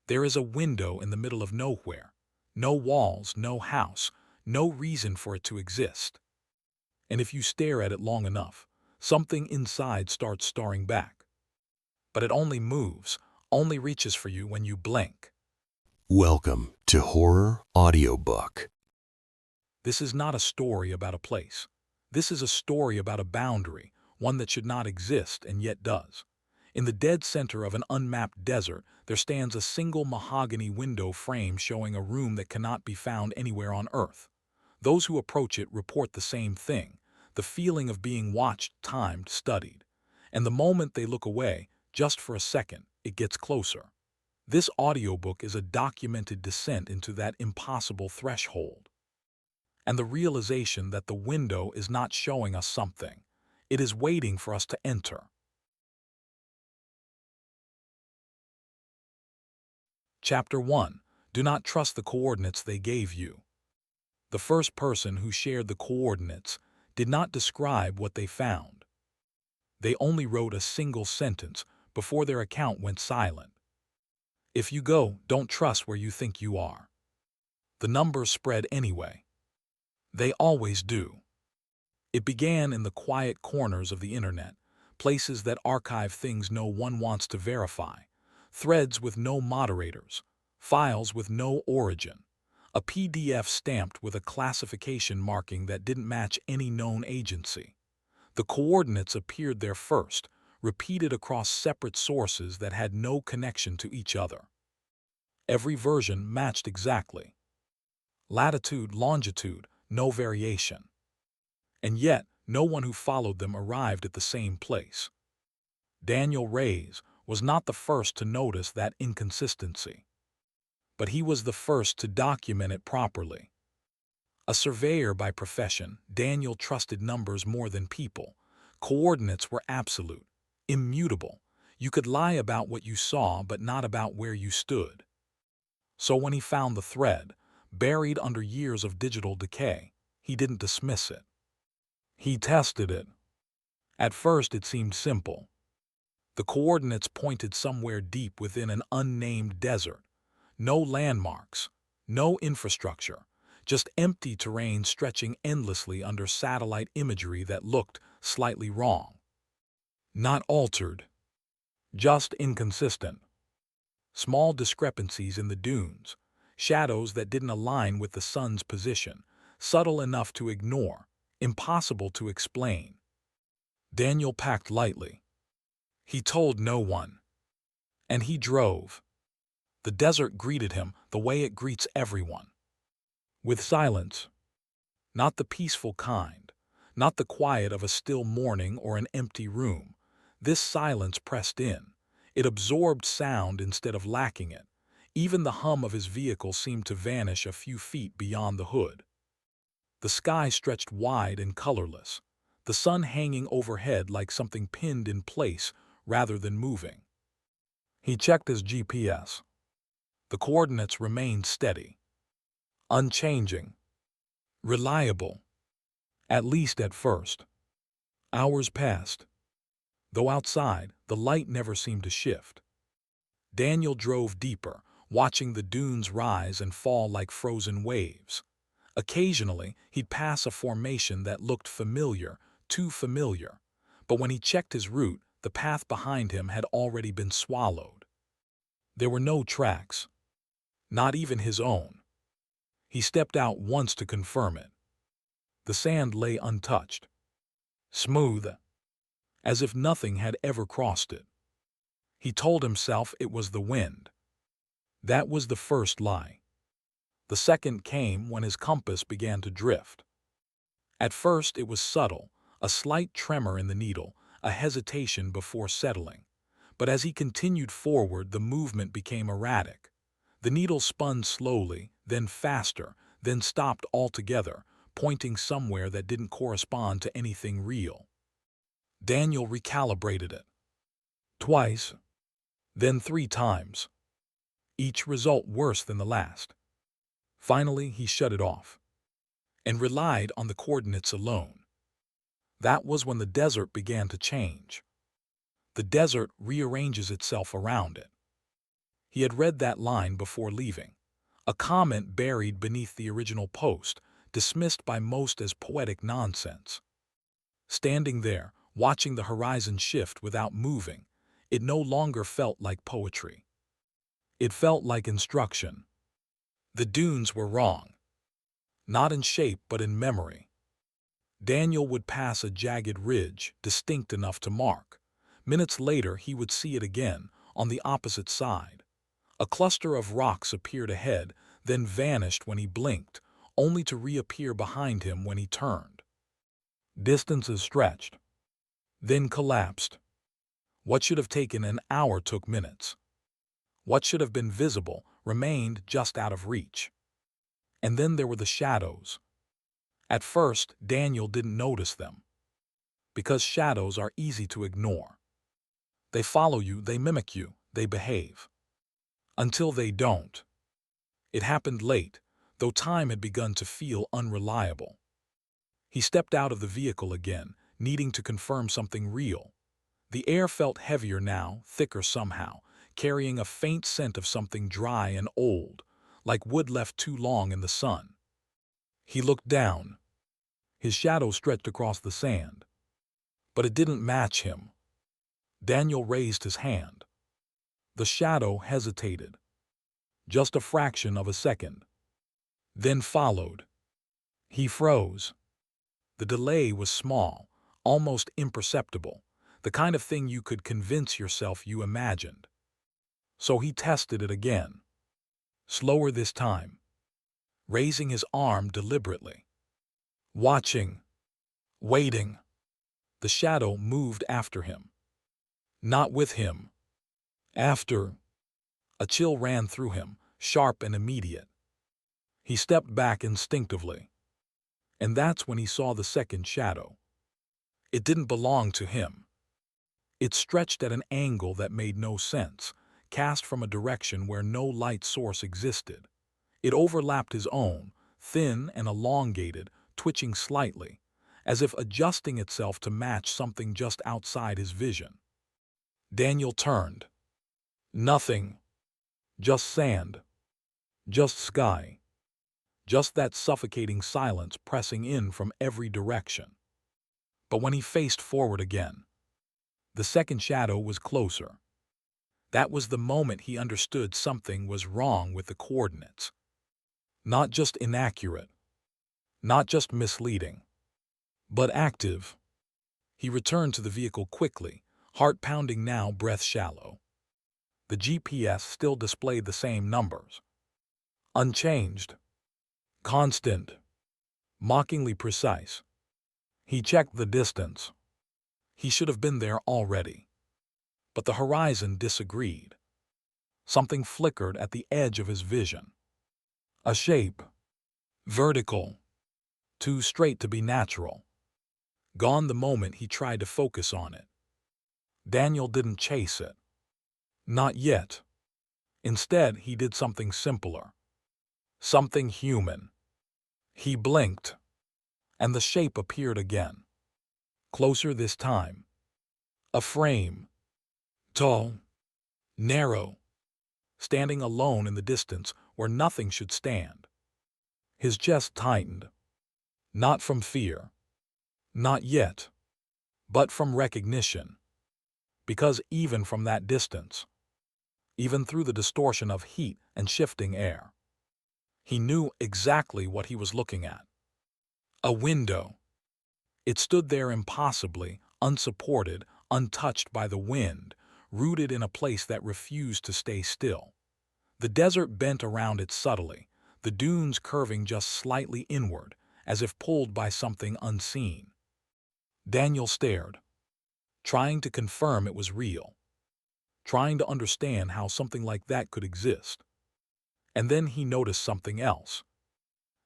There is a window in the middle of nowhere. No walls, no house, no reason for it to exist. And if you stare at it long enough, something inside starts staring back. But it only moves, only reaches for you when you blink. Welcome to Horror Audiobook. This is not a story about a place. This is a story about a boundary, one that should not exist and yet does. In the dead center of an unmapped desert, there stands a single mahogany window frame showing a room that cannot be found anywhere on Earth. Those who approach it report the same thing, the feeling of being watched, timed, studied. And the moment they look away, just for a second, it gets closer. This audiobook is a documented descent into that impossible threshold. And the realization that the window is not showing us something. It is waiting for us to enter. Chapter 1. Do not trust the coordinates they gave you. The first person who shared the coordinates did not describe what they found. They only wrote a single sentence before their account went silent. If you go, don't trust where you think you are. The numbers spread anyway. They always do. It began in the quiet corners of the internet, places that archive things no one wants to verify, threads with no moderators, files with no origin, a PDF stamped with a classification marking that didn't match any known agency. The coordinates appeared there first, repeated across separate sources that had no connection to each other. Every version matched exactly. Latitude, longitude, no variation. And yet, no one who followed them arrived at the same place. Daniel Reyes was not the first to notice that inconsistency. But he was the first to document it properly. A surveyor by profession, Daniel trusted numbers more than people. Coordinates were absolute, immutable. You could lie about what you saw, but not about where you stood. So when he found the thread, buried under years of digital decay, he didn't dismiss it. He tested it. At first it seemed simple. The coordinates pointed somewhere deep within an unnamed desert. No landmarks, no infrastructure, just empty terrain stretching endlessly under satellite imagery that looked slightly wrong. Not altered, just inconsistent. Small discrepancies in the dunes, shadows that didn't align with the sun's position, subtle enough to ignore, impossible to explain. Daniel packed lightly. He told no one. And he drove. The desert greeted him the way it greets everyone. With silence. Not the peaceful kind, not the quiet of a still morning or an empty room. This silence pressed in. It absorbed sound instead of lacking it. Even the hum of his vehicle seemed to vanish a few feet beyond the hood. The sky stretched wide and colorless, the sun hanging overhead like something pinned in place rather than moving. He checked his GPS. The coordinates remained steady, unchanging, reliable, at least at first. Hours passed, though outside the light never seemed to shift. Daniel drove deeper, watching the dunes rise and fall like frozen waves. Occasionally, he'd pass a formation that looked familiar, too familiar. But when he checked his route, the path behind him had already been swallowed. There were no tracks, not even his own. He stepped out once to confirm it. The sand lay untouched, smooth, as if nothing had ever crossed it. He told himself it was the wind. That was the first lie. The second came when his compass began to drift. At first it was subtle, a slight tremor in the needle, a hesitation before settling. But as he continued forward, the movement became erratic. The needle spun slowly, then faster, then stopped altogether, pointing somewhere that didn't correspond to anything real. Daniel recalibrated it. Twice, then 3 times. Each result worse than the last. Finally, he shut it off and relied on the coordinates alone. That was when the desert began to change. The desert rearranges itself around it. He had read that line before leaving, a comment buried beneath the original post, dismissed by most as poetic nonsense. Standing there, watching the horizon shift without moving, it no longer felt like poetry. It felt like instruction. The dunes were wrong. Not in shape but in memory. Daniel would pass a jagged ridge, distinct enough to mark. Minutes later he would see it again, on the opposite side. A cluster of rocks appeared ahead, then vanished when he blinked, only to reappear behind him when he turned. Distances stretched, then collapsed. What should have taken an hour took minutes. What should have been visible remained just out of reach. And then there were the shadows. At first, Daniel didn't notice them, because shadows are easy to ignore. They follow you, they mimic you, they behave. Until they don't. It happened late, though time had begun to feel unreliable. He stepped out of the vehicle again, needing to confirm something real. The air felt heavier now, thicker somehow, carrying a faint scent of something dry and old, like wood left too long in the sun. He looked down. His shadow stretched across the sand. But it didn't match him. Daniel raised his hand. The shadow hesitated. Just a fraction of a second. Then followed. He froze. The delay was small, almost imperceptible, the kind of thing you could convince yourself you imagined. So he tested it again. Slower this time. Raising his arm deliberately. Watching. Waiting. The shadow moved after him. Not with him. After. A chill ran through him, sharp and immediate. He stepped back instinctively. And that's when he saw the second shadow. It didn't belong to him. It stretched at an angle that made no sense, cast from a direction where no light source existed. It overlapped his own, thin and elongated, twitching slightly, as if adjusting itself to match something just outside his vision. Daniel turned. Nothing. Just sand. Just sky. Just that suffocating silence pressing in from every direction. But when he faced forward again, the second shadow was closer. That was the moment he understood something was wrong with the coordinates. Not just inaccurate. Not just misleading. But active. He returned to the vehicle quickly, heart pounding now, breath shallow. The GPS still displayed the same numbers. Unchanged. Constant. Mockingly precise. He checked the distance. He should have been there already. But the horizon disagreed. Something flickered at the edge of his vision. A shape. Vertical. Too straight to be natural. Gone the moment he tried to focus on it. Daniel didn't chase it. Not yet. Instead, he did something simpler. Something human. He blinked. And the shape appeared again. Closer this time. A frame. Tall. Narrow. Standing alone in the distance where nothing should stand. His chest tightened. Not from fear. Not yet. But from recognition. Because even from that distance, even through the distortion of heat and shifting air, he knew exactly what he was looking at. A window. It stood there impossibly, unsupported, untouched by the wind, rooted in a place that refused to stay still. The desert bent around it subtly, the dunes curving just slightly inward, as if pulled by something unseen. Daniel stared, trying to confirm it was real, trying to understand how something like that could exist. And then he noticed something else.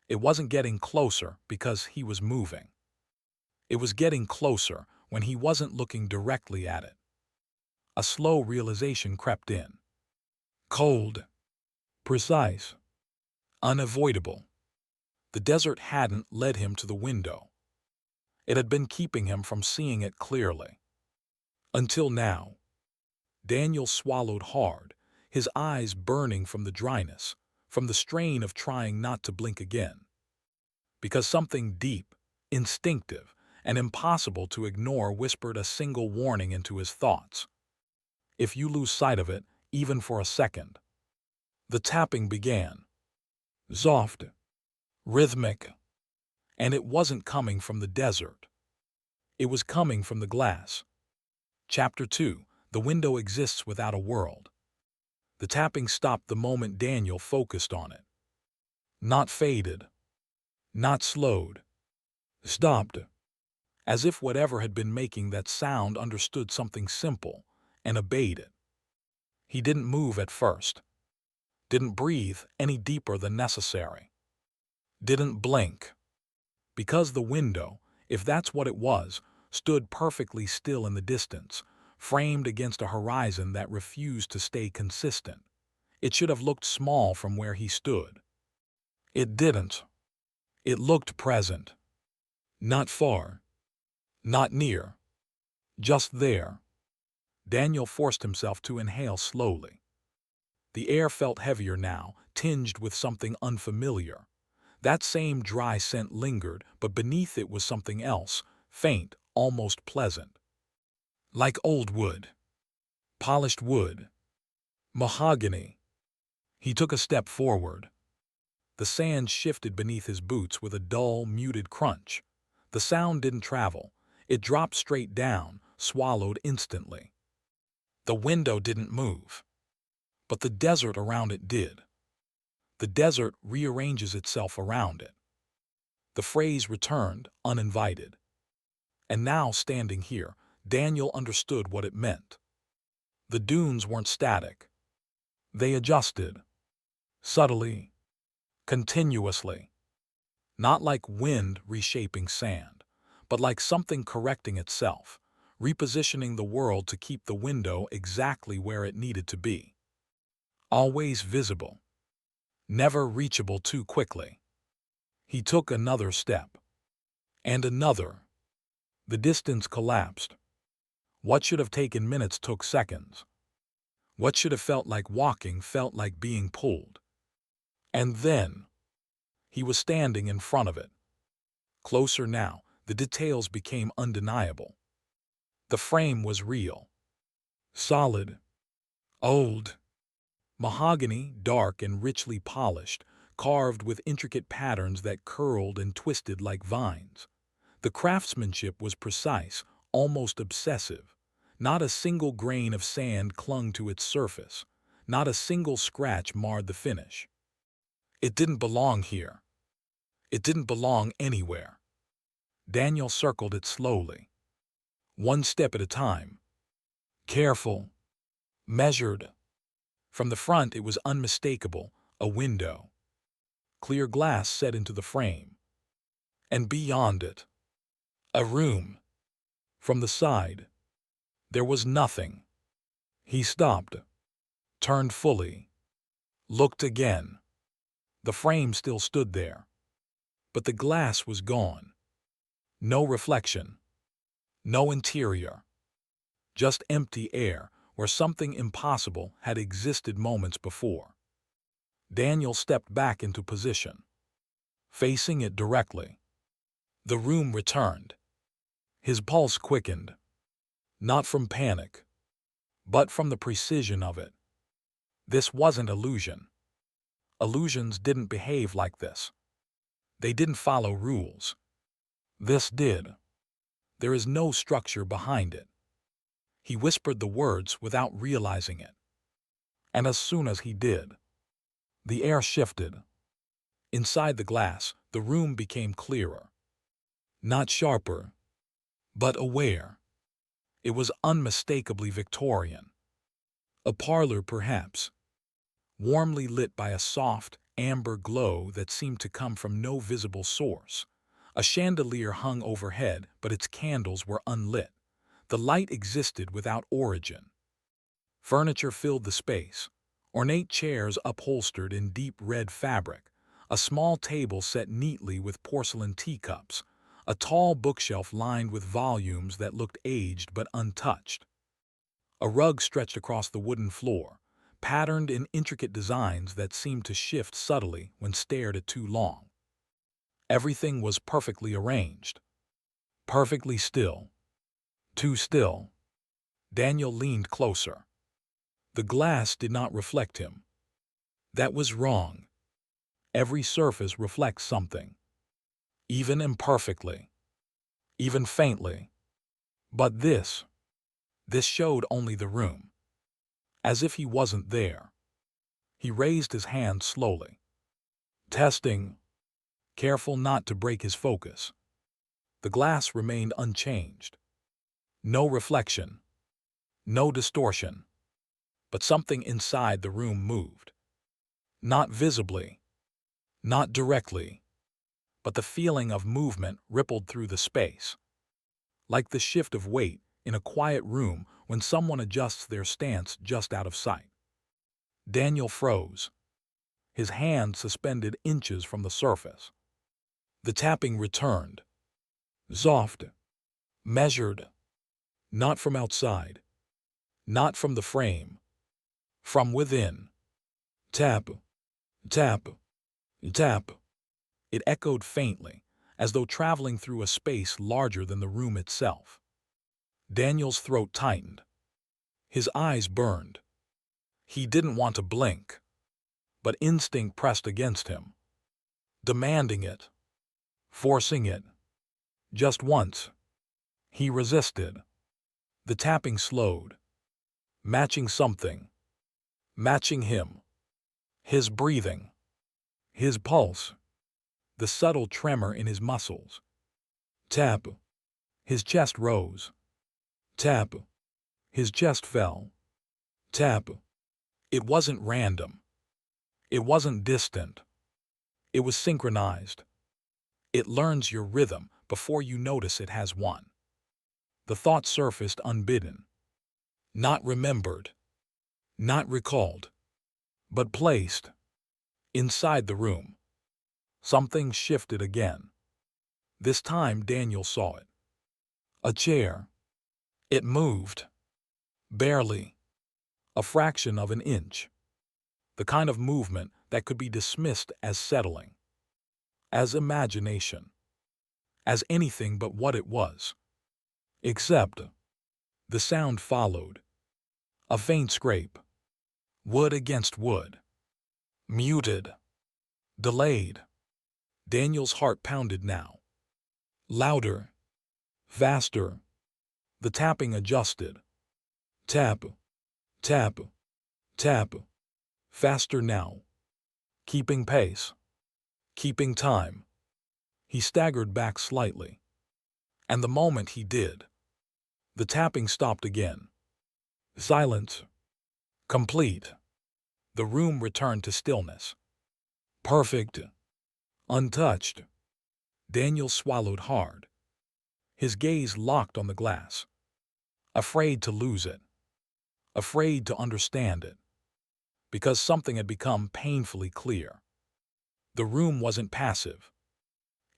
It wasn't getting closer because he was moving. It was getting closer when he wasn't looking directly at it. A slow realization crept in. Cold. Precise. Unavoidable. The desert hadn't led him to the window. It had been keeping him from seeing it clearly. Until now. Daniel swallowed hard, his eyes burning from the dryness, from the strain of trying not to blink again. Because something deep, instinctive, and impossible to ignore whispered a single warning into his thoughts. If you lose sight of it, even for a second. The tapping began. Soft, rhythmic, and it wasn't coming from the desert. It was coming from the glass. Chapter 2. The window exists without a world. The tapping stopped the moment Daniel focused on it. Not faded. Not slowed. Stopped. As if whatever had been making that sound understood something simple and obeyed it. He didn't move at first. Didn't breathe any deeper than necessary. Didn't blink. Because the window, if that's what it was, stood perfectly still in the distance, framed against a horizon that refused to stay consistent. It should have looked small from where he stood. It didn't. It looked present. Not far. Not near. Just there. Daniel forced himself to inhale slowly. The air felt heavier now, tinged with something unfamiliar. That same dry scent lingered, but beneath it was something else, faint, almost pleasant. Like old wood. Polished wood. Mahogany. He took a step forward. The sand shifted beneath his boots with a dull, muted crunch. The sound didn't travel. It dropped straight down, swallowed instantly. The window didn't move. But the desert around it did. The desert rearranges itself around it. The phrase returned, uninvited. And now, standing here, Daniel understood what it meant. The dunes weren't static. They adjusted. Subtly. Continuously. Not like wind reshaping sand, but like something correcting itself, repositioning the world to keep the window exactly where it needed to be. Always visible. Never reachable too quickly. He took another step. And another. The distance collapsed. What should have taken minutes took seconds. What should have felt like walking felt like being pulled. And then, he was standing in front of it. Closer now, the details became undeniable. The frame was real. Solid. Old. Mahogany, dark and richly polished, carved with intricate patterns that curled and twisted like vines. The craftsmanship was precise, almost obsessive. Not a single grain of sand clung to its surface. Not a single scratch marred the finish. It didn't belong here. It didn't belong anywhere. Daniel circled it slowly. One step at a time. Careful. Measured. From the front it was unmistakable, a window. Clear glass set into the frame. And beyond it, a room. From the side, there was nothing. He stopped, turned fully, looked again. The frame still stood there, but the glass was gone. No reflection, no interior, just empty air where something impossible had existed moments before. Daniel stepped back into position, facing it directly. The room returned. His pulse quickened, not from panic, but from the precision of it. This wasn't illusion. Illusions didn't behave like this. They didn't follow rules. This did. There is no structure behind it. He whispered the words without realizing it. And as soon as he did, the air shifted. Inside the glass, the room became clearer. Not sharper, but aware. It was unmistakably Victorian. A parlor, perhaps, warmly lit by a soft, amber glow that seemed to come from no visible source. A chandelier hung overhead, but its candles were unlit. The light existed without origin. Furniture filled the space. Ornate chairs upholstered in deep red fabric. A small table set neatly with porcelain teacups. A tall bookshelf lined with volumes that looked aged but untouched. A rug stretched across the wooden floor, patterned in intricate designs that seemed to shift subtly when stared at too long. Everything was perfectly arranged, perfectly still, too still. Daniel leaned closer. The glass did not reflect him. That was wrong. Every surface reflects something, even imperfectly, even faintly. But this showed only the room, as if he wasn't there. He raised his hand slowly, testing, careful not to break his focus. The glass remained unchanged. No reflection, no distortion. But something inside the room moved. Not visibly, not directly, but the feeling of movement rippled through the space, like the shift of weight in a quiet room when someone adjusts their stance just out of sight. Daniel froze, his hand suspended inches from the surface. The tapping returned, soft, measured, not from outside, not from the frame, from within. Tap, tap, tap. It echoed faintly, as though traveling through a space larger than the room itself. Daniel's throat tightened. His eyes burned. He didn't want to blink, but instinct pressed against him, demanding it, forcing it. Just once. He resisted. The tapping slowed, matching something, matching him, his breathing, his pulse, the subtle tremor in his muscles. Tap. His chest rose. Tap. His chest fell. Tap. It wasn't random. It wasn't distant. It was synchronized. It learns your rhythm before you notice it has one. The thought surfaced unbidden, not remembered, not recalled, but placed inside the room. Something shifted again. This time Daniel saw it. A chair. It moved. Barely. A fraction of an inch. The kind of movement that could be dismissed as settling, as imagination, as anything but what it was. Except, the sound followed. A faint scrape. Wood against wood. Muted. Delayed. Daniel's heart pounded now. Louder. Faster. The tapping adjusted. Tap. Tap. Tap. Faster now. Keeping pace. Keeping time. He staggered back slightly. And the moment he did, the tapping stopped again. Silence. Complete. The room returned to stillness. Perfect. Untouched. Daniel swallowed hard. His gaze locked on the glass. Afraid to lose it. Afraid to understand it. Because something had become painfully clear. The room wasn't passive.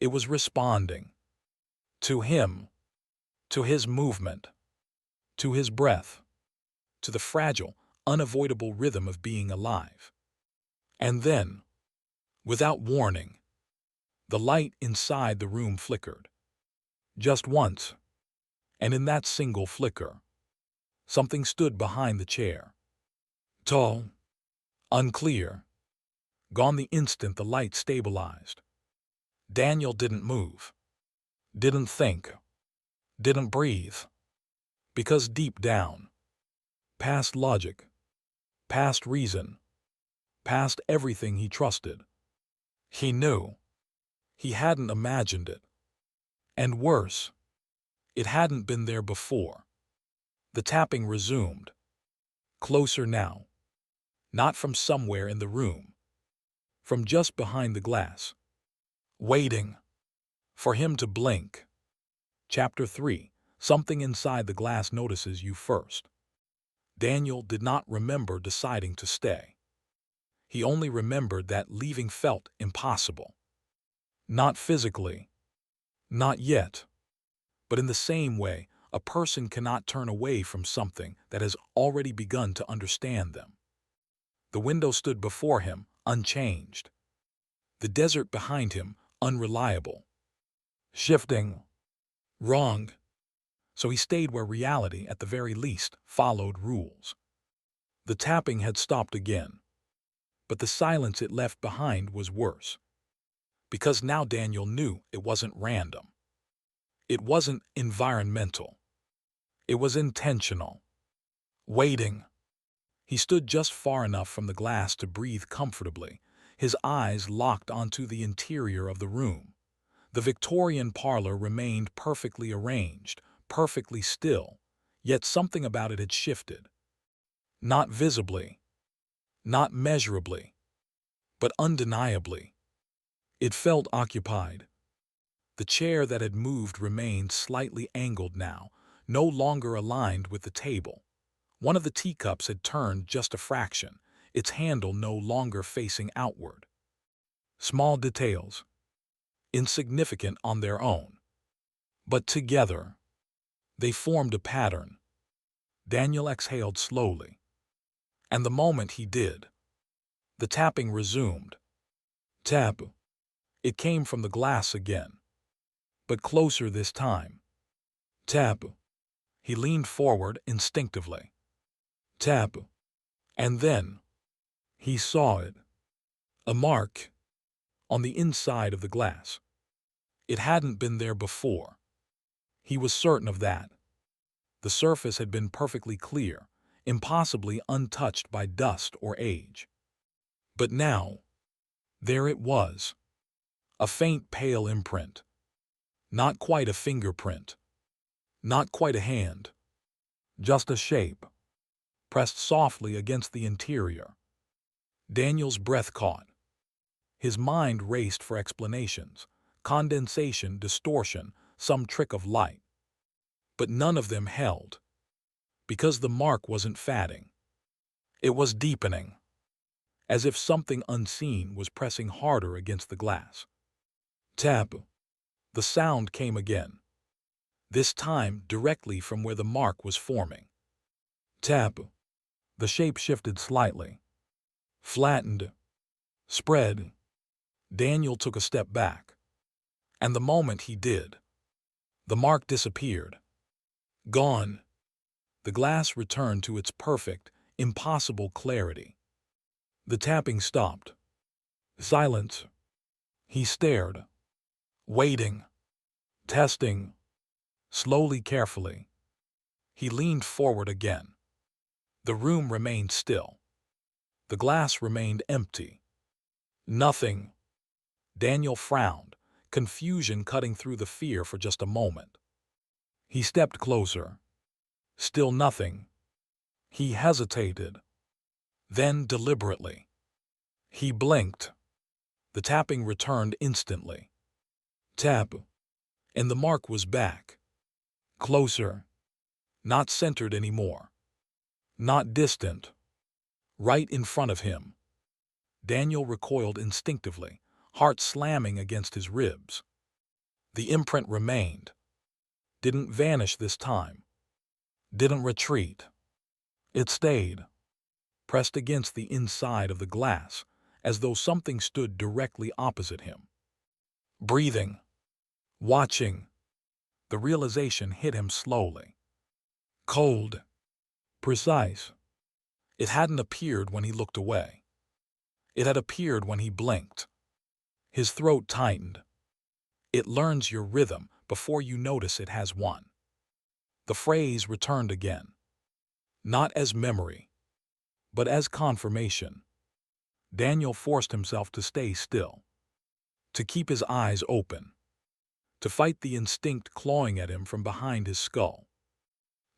It was responding. To him. To his movement. To his breath. To the fragile, unavoidable rhythm of being alive. And then, without warning, the light inside the room flickered. Just once. And in that single flicker, something stood behind the chair. Tall. Unclear. Gone the instant the light stabilized. Daniel didn't move. Didn't think. Didn't breathe. Because deep down, past logic, past reason, past everything he trusted, he knew. He hadn't imagined it. And worse, it hadn't been there before. The tapping resumed. Closer now. Not from somewhere in the room. From just behind the glass. Waiting. For him to blink. Chapter 3. Something inside the glass notices you first. Daniel did not remember deciding to stay. He only remembered that leaving felt impossible. Not physically. Not yet. But in the same way, a person cannot turn away from something that has already begun to understand them. The window stood before him, unchanged. The desert behind him, unreliable. Shifting. Wrong. So he stayed where reality, at the very least, followed rules. The tapping had stopped again. But the silence it left behind was worse. Because now Daniel knew it wasn't random. It wasn't environmental. It was intentional. Waiting. He stood just far enough from the glass to breathe comfortably, his eyes locked onto the interior of the room. The Victorian parlor remained perfectly arranged, perfectly still, yet something about it had shifted. Not visibly, not measurably, but undeniably. It felt occupied. The chair that had moved remained slightly angled now, no longer aligned with the table. One of the teacups had turned just a fraction, its handle no longer facing outward. Small details, insignificant on their own. But together, they formed a pattern. Daniel exhaled slowly. And the moment he did, the tapping resumed. Tap. It came from the glass again, but closer this time. Tap. He leaned forward instinctively. Tap. And then, he saw it. A mark on the inside of the glass. It hadn't been there before. He was certain of that. The surface had been perfectly clear, impossibly untouched by dust or age. But now, there it was. A faint pale imprint. Not quite a fingerprint. Not quite a hand. Just a shape, pressed softly against the interior. Daniel's breath caught. His mind raced for explanations, condensation, distortion, some trick of light. But none of them held. Because the mark wasn't fading. It was deepening. As if something unseen was pressing harder against the glass. Tap. The sound came again. This time directly from where the mark was forming. Tap. The shape shifted slightly. Flattened. Spread. Daniel took a step back. And the moment he did, the mark disappeared. Gone. The glass returned to its perfect, impossible clarity. The tapping stopped. Silence. He stared. Waiting. Testing. Slowly, carefully. He leaned forward again. The room remained still. The glass remained empty. Nothing. Daniel frowned, confusion cutting through the fear for just a moment. He stepped closer. Still nothing. He hesitated. Then, deliberately, he blinked. The tapping returned instantly. Tap. And the mark was back. Closer. Not centered anymore. Not distant. Right in front of him. Daniel recoiled instinctively, heart slamming against his ribs. The imprint remained. Didn't vanish this time. Didn't retreat. It stayed, pressed against the inside of the glass, as though something stood directly opposite him. Breathing. Watching. The realization hit him slowly. Cold. Precise. It hadn't appeared when he looked away. It had appeared when he blinked. His throat tightened. It learns your rhythm before you notice it has one. The phrase returned again. Not as memory, but as confirmation. Daniel forced himself to stay still, to keep his eyes open, to fight the instinct clawing at him from behind his skull.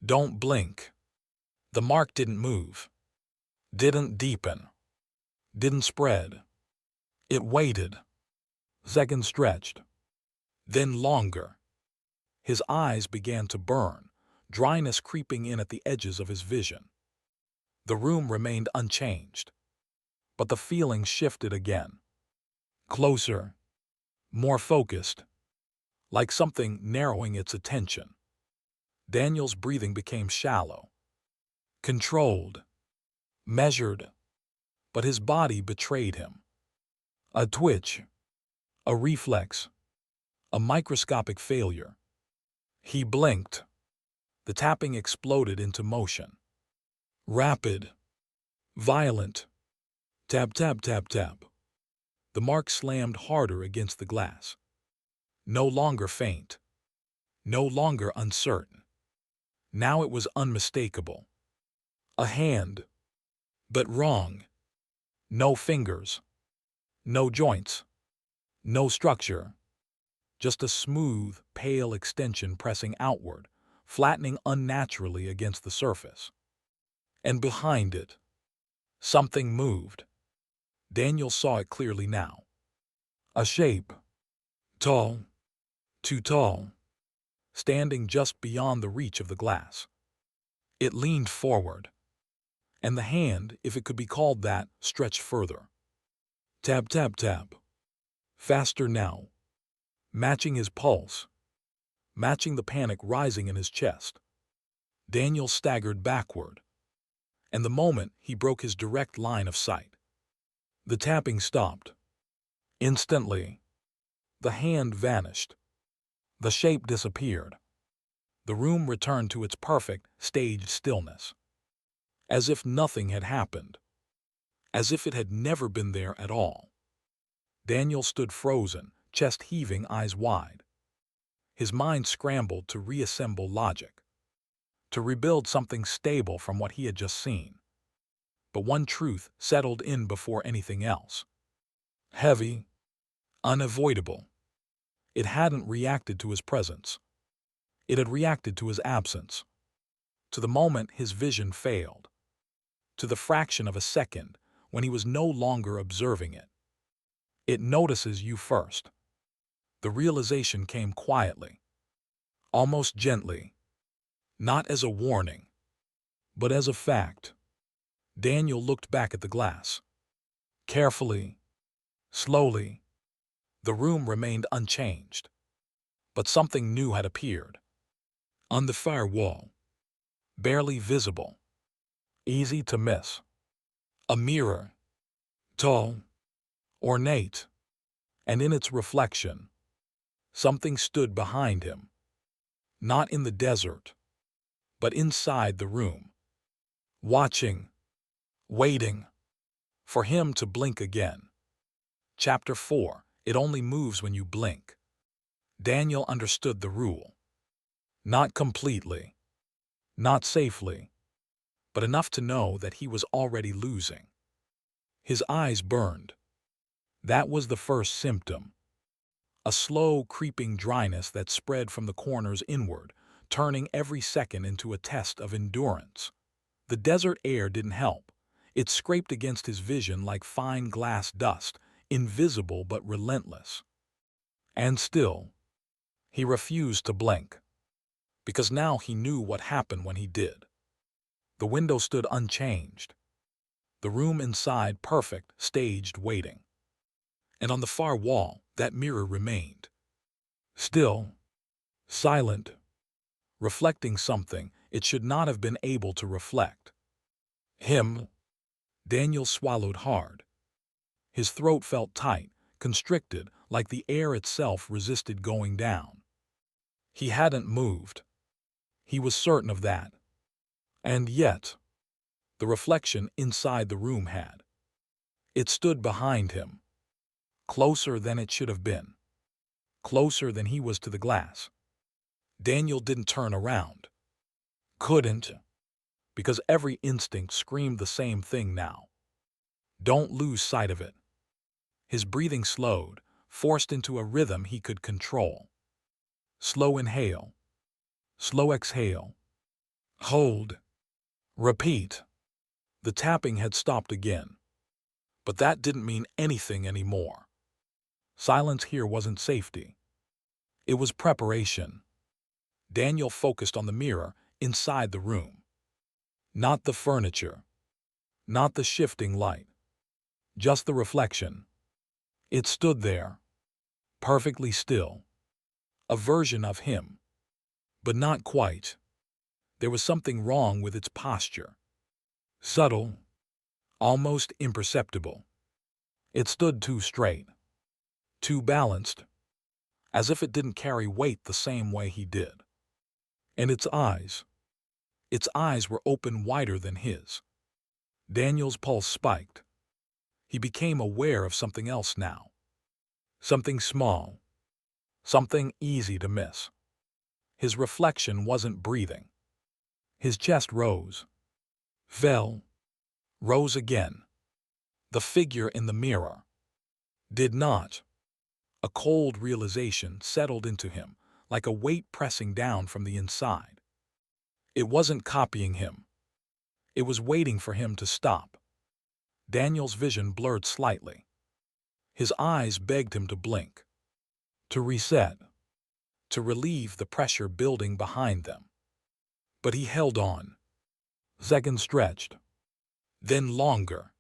Don't blink. The mark didn't move, didn't deepen, didn't spread. It waited. Seconds stretched, then longer. His eyes began to burn, dryness creeping in at the edges of his vision. The room remained unchanged, but the feeling shifted again. Closer, more focused, like something narrowing its attention. Daniel's breathing became shallow, controlled, measured, but his body betrayed him. A twitch, a reflex, a microscopic failure. He blinked. The tapping exploded into motion. Rapid, violent. Tap, tap, tap, tap. The mark slammed harder against the glass. No longer faint. No longer uncertain. Now it was unmistakable. A hand. But wrong. No fingers. No joints. No structure. Just a smooth, pale extension pressing outward, flattening unnaturally against the surface. And behind it, something moved. Daniel saw it clearly now. A shape. Tall. Too tall. Standing just beyond the reach of the glass. It leaned forward. And the hand, if it could be called that, stretched further. Tap, tap, tap. Faster now. Matching his pulse. Matching the panic rising in his chest. Daniel staggered backward. And the moment he broke his direct line of sight. The tapping stopped. Instantly. The hand vanished. The shape disappeared. The room returned to its perfect, staged stillness. As if nothing had happened. As if it had never been there at all. Daniel stood frozen, chest heaving, eyes wide. His mind scrambled to reassemble logic. To rebuild something stable from what he had just seen. But one truth settled in before anything else. Heavy. Unavoidable. It hadn't reacted to his presence. It had reacted to his absence. To the moment his vision failed. To the fraction of a second when he was no longer observing it. It notices you first. The realization came quietly. Almost gently. Not as a warning. But as a fact. Daniel looked back at the glass. Carefully. Slowly. The room remained unchanged. But something new had appeared. On the far wall. Barely visible. Easy to miss. A mirror. Tall. Ornate. And in its reflection, something stood behind him. Not in the desert, but inside the room. Watching. Waiting. For him to blink again. Chapter 4. It only moves when you blink. Daniel understood the rule. Not completely. Not safely. But enough to know that he was already losing. His eyes burned. That was the first symptom. A slow, creeping dryness that spread from the corners inward, turning every second into a test of endurance. The desert air didn't help. It scraped against his vision like fine glass dust, invisible but relentless. And still, he refused to blink. Because now he knew what happened when he did. The window stood unchanged. The room inside perfect, staged, waiting. And on the far wall, that mirror remained. Still, silent, reflecting something it should not have been able to reflect. Him. Daniel swallowed hard. His throat felt tight, constricted, like the air itself resisted going down. He hadn't moved. He was certain of that. And yet, the reflection inside the room had. It stood behind him. Closer than it should have been. Closer than he was to the glass. Daniel didn't turn around. Couldn't. Because every instinct screamed the same thing now. Don't lose sight of it. His breathing slowed, forced into a rhythm he could control. Slow inhale. Slow exhale. Hold. Repeat. The tapping had stopped again. But that didn't mean anything anymore. Silence here wasn't safety. It was preparation. Daniel focused on the mirror inside the room. Not the furniture. Not the shifting light. Just the reflection. It stood there. Perfectly still. A version of him. But not quite. There was something wrong with its posture. Subtle. almost imperceptible. It stood too straight, too balanced, as if it didn't carry weight the same way he did. And its eyes were open wider than his. Daniel's pulse spiked. He became aware of something else now. Something small, something easy to miss. His reflection wasn't breathing. His chest rose, fell, rose again. The figure in the mirror did not. A cold realization settled into him, like a weight pressing down from the inside. It wasn't copying him. It was waiting for him to stop. Daniel's vision blurred slightly. His eyes begged him to blink, to reset, to relieve the pressure building behind them. But he held on. Seconds stretched, then longer.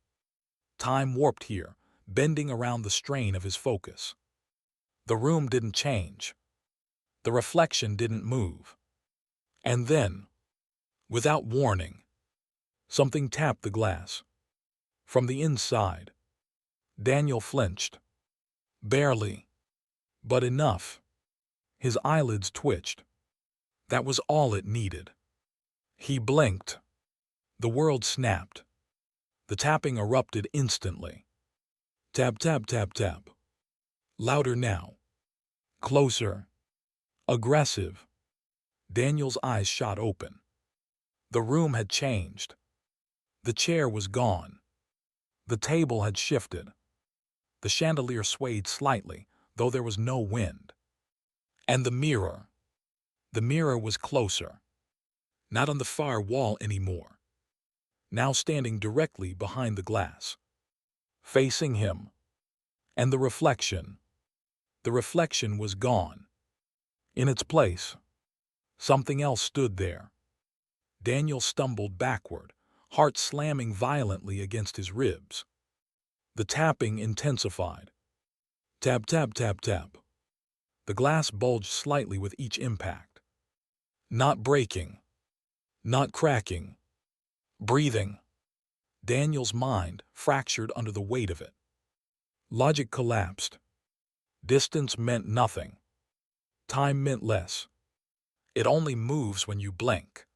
Time warped here, bending around the strain of his focus. The room didn't change. The reflection didn't move. And then, without warning, something tapped the glass. From the inside, Daniel flinched. Barely, but enough. His eyelids twitched. That was all it needed. He blinked. The world snapped. The tapping erupted instantly. Tap, tap, tap, tap. Louder now. Closer. Aggressive. Daniel's eyes shot open. The room had changed. The chair was gone. The table had shifted. The chandelier swayed slightly, though there was no wind. And the mirror was closer. Not on the far wall anymore. Now standing directly behind the glass. Facing him. And the reflection was gone. In its place, something else stood there. Daniel stumbled backward, heart slamming violently against his ribs. The tapping intensified. Tap, tap, tap, tap. The glass bulged slightly with each impact. Not breaking. Not cracking. Breathing. Daniel's mind fractured under the weight of it. Logic collapsed. Distance meant nothing. Time meant less. It only moves when you blink.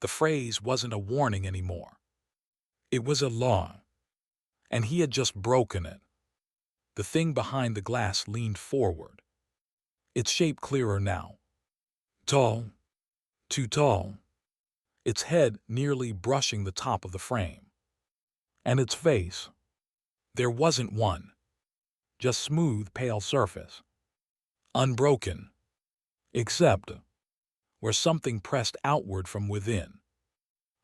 The phrase wasn't a warning anymore. It was a law. And he had just broken it. The thing behind the glass leaned forward. Its shape clearer now. Tall. Too tall. Its head nearly brushing the top of the frame. And its face. There wasn't one. Just smooth, pale surface. Unbroken. Except where something pressed outward from within.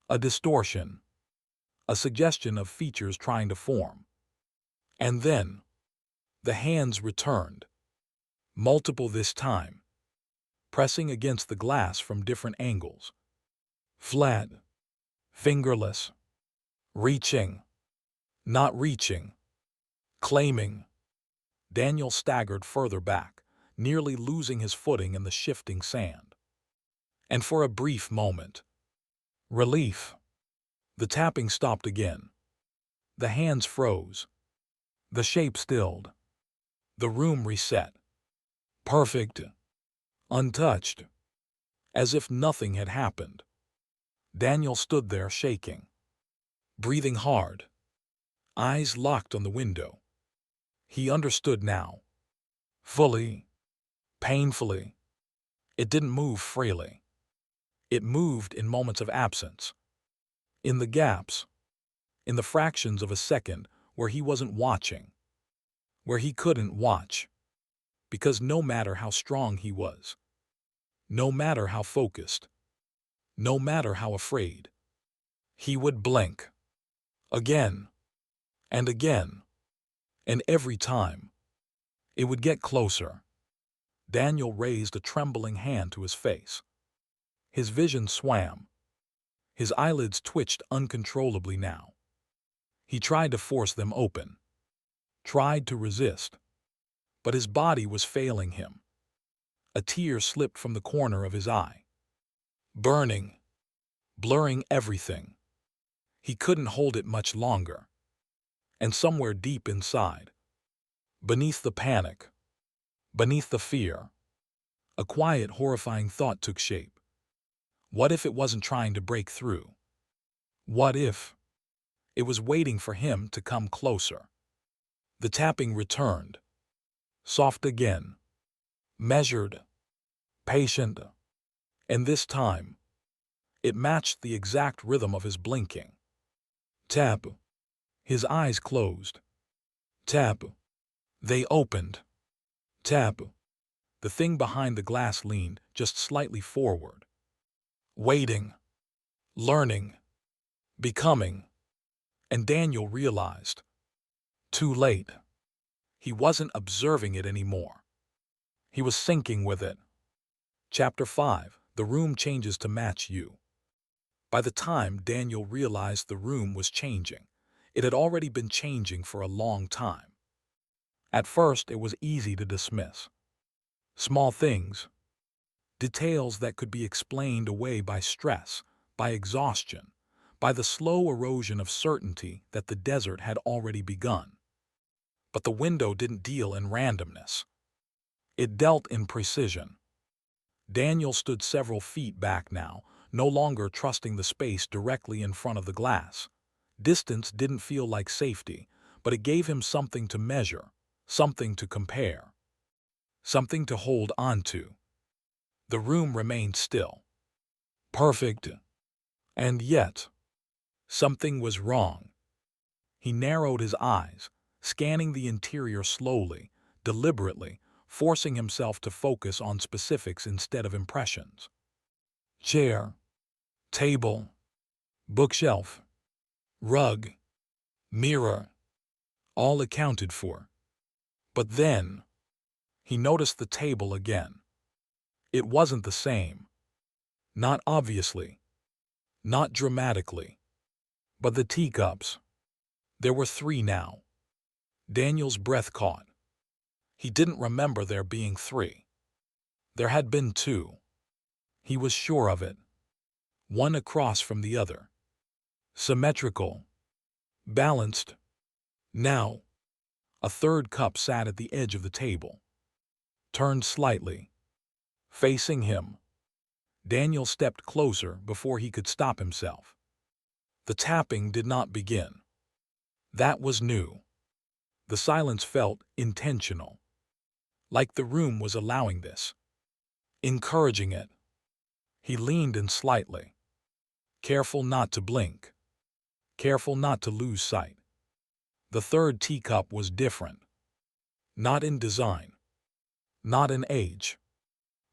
A distortion. A suggestion of features trying to form. And then, the hands returned. Multiple this time. Pressing against the glass from different angles. Flat. Fingerless. Reaching. Not reaching. Claiming. Daniel staggered further back, nearly losing his footing in the shifting sand. And for a brief moment, relief. The tapping stopped again. The hands froze. The shape stilled. The room reset. Perfect. Untouched. As if nothing had happened. Daniel stood there shaking. Breathing hard. Eyes locked on the window. He understood now. Fully. Painfully. It didn't move freely. It moved in moments of absence. In the gaps. In the fractions of a second where he wasn't watching. Where he couldn't watch. Because no matter how strong he was, no matter how focused, no matter how afraid, he would blink. Again. And again. And every time, it would get closer. Daniel raised a trembling hand to his face. His vision swam. His eyelids twitched uncontrollably now. He tried to force them open. Tried to resist. But his body was failing him. A tear slipped from the corner of his eye. Burning. Blurring everything. He couldn't hold it much longer. And somewhere deep inside, beneath the panic, beneath the fear, a quiet, horrifying thought took shape. What if it wasn't trying to break through? What if it was waiting for him to come closer? The tapping returned, soft again, measured, patient, and this time, it matched the exact rhythm of his blinking. Tap. His eyes closed. Tap. They opened. Tap. The thing behind the glass leaned just slightly forward. Waiting, learning, becoming, and Daniel realized. Too late. He wasn't observing it anymore. He was syncing with it. Chapter 5. The room changes to match you. By the time Daniel realized the room was changing, it had already been changing for a long time. At first, it was easy to dismiss. Small things, details that could be explained away by stress, by exhaustion, by the slow erosion of certainty that the desert had already begun. But the window didn't deal in randomness. It dealt in precision. Daniel stood several feet back now, no longer trusting the space directly in front of the glass. Distance didn't feel like safety, but it gave him something to measure, something to compare, something to hold on to. The room remained still. Perfect. And yet, something was wrong. He narrowed his eyes, scanning the interior slowly, deliberately, forcing himself to focus on specifics instead of impressions. Chair, table, bookshelf, rug, mirror, all accounted for. But then, he noticed the table again. It wasn't the same. Not obviously, not dramatically. But the teacups. There were 3 now. Daniel's breath caught. He didn't remember there being 3. There had been 2. He was sure of it. One across from the other. Symmetrical. Balanced. Now, a third cup sat at the edge of the table. Turned slightly. Facing him. Daniel stepped closer before he could stop himself. The tapping did not begin. That was new. The silence felt intentional. Like the room was allowing this. Encouraging it. He leaned in slightly. Careful not to blink. Careful not to lose sight. The third teacup was different. Not in design. Not in age.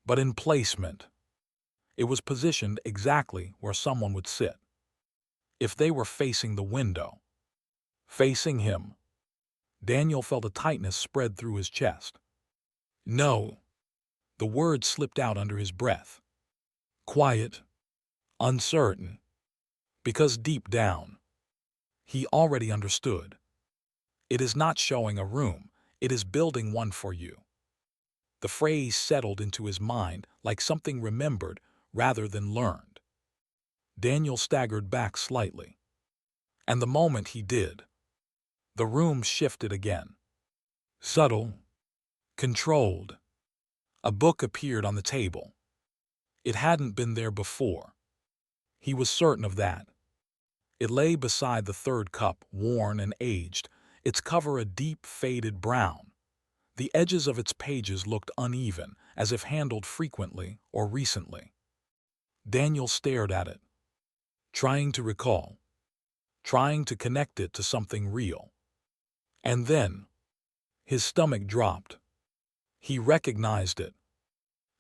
But in placement. It was positioned exactly where someone would sit. If they were facing the window. Facing him. Daniel felt a tightness spread through his chest. No. The words slipped out under his breath. Quiet. Uncertain. Because deep down, he already understood. It is not showing a room, it is building one for you. The phrase settled into his mind like something remembered rather than learned. Daniel staggered back slightly. And the moment he did, the room shifted again. Subtle. Controlled. A book appeared on the table. It hadn't been there before. He was certain of that. It lay beside the third cup, worn and aged, its cover a deep, faded brown. The edges of its pages looked uneven, as if handled frequently or recently. Daniel stared at it, trying to recall, trying to connect it to something real. And then, his stomach dropped. He recognized it.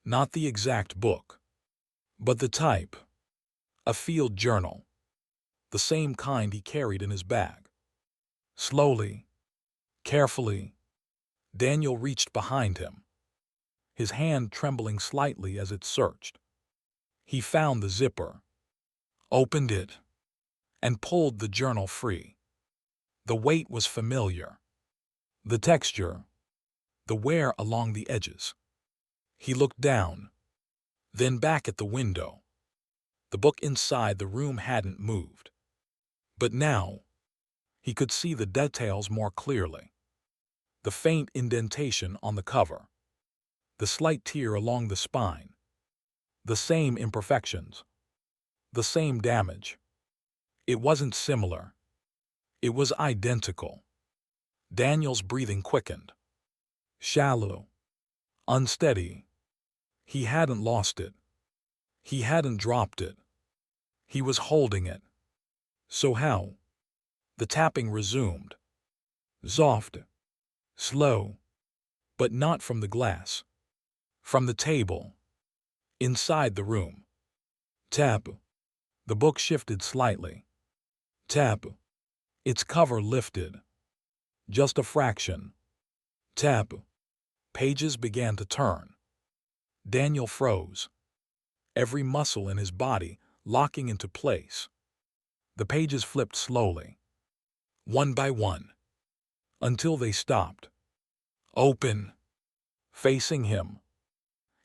Not the exact book, but the type. A field journal. The same kind he carried in his bag. Slowly, carefully, Daniel reached behind him, his hand trembling slightly as it searched. He found the zipper, opened it, and pulled the journal free. The weight was familiar. The texture, the wear along the edges. He looked down, then back at the window. The book inside the room hadn't moved. But now, he could see the details more clearly. The faint indentation on the cover, the slight tear along the spine, the same imperfections, the same damage. It wasn't similar. It was identical. Daniel's breathing quickened. Shallow, unsteady. He hadn't lost it. He hadn't dropped it. He was holding it. So how? The tapping resumed. Soft, slow, but not from the glass. From the table. Inside the room. Tap. The book shifted slightly. Tap. Its cover lifted. Just a fraction. Tap. Pages began to turn. Daniel froze. Every muscle in his body locking into place. The pages flipped slowly, one by one, until they stopped. Open. Facing him.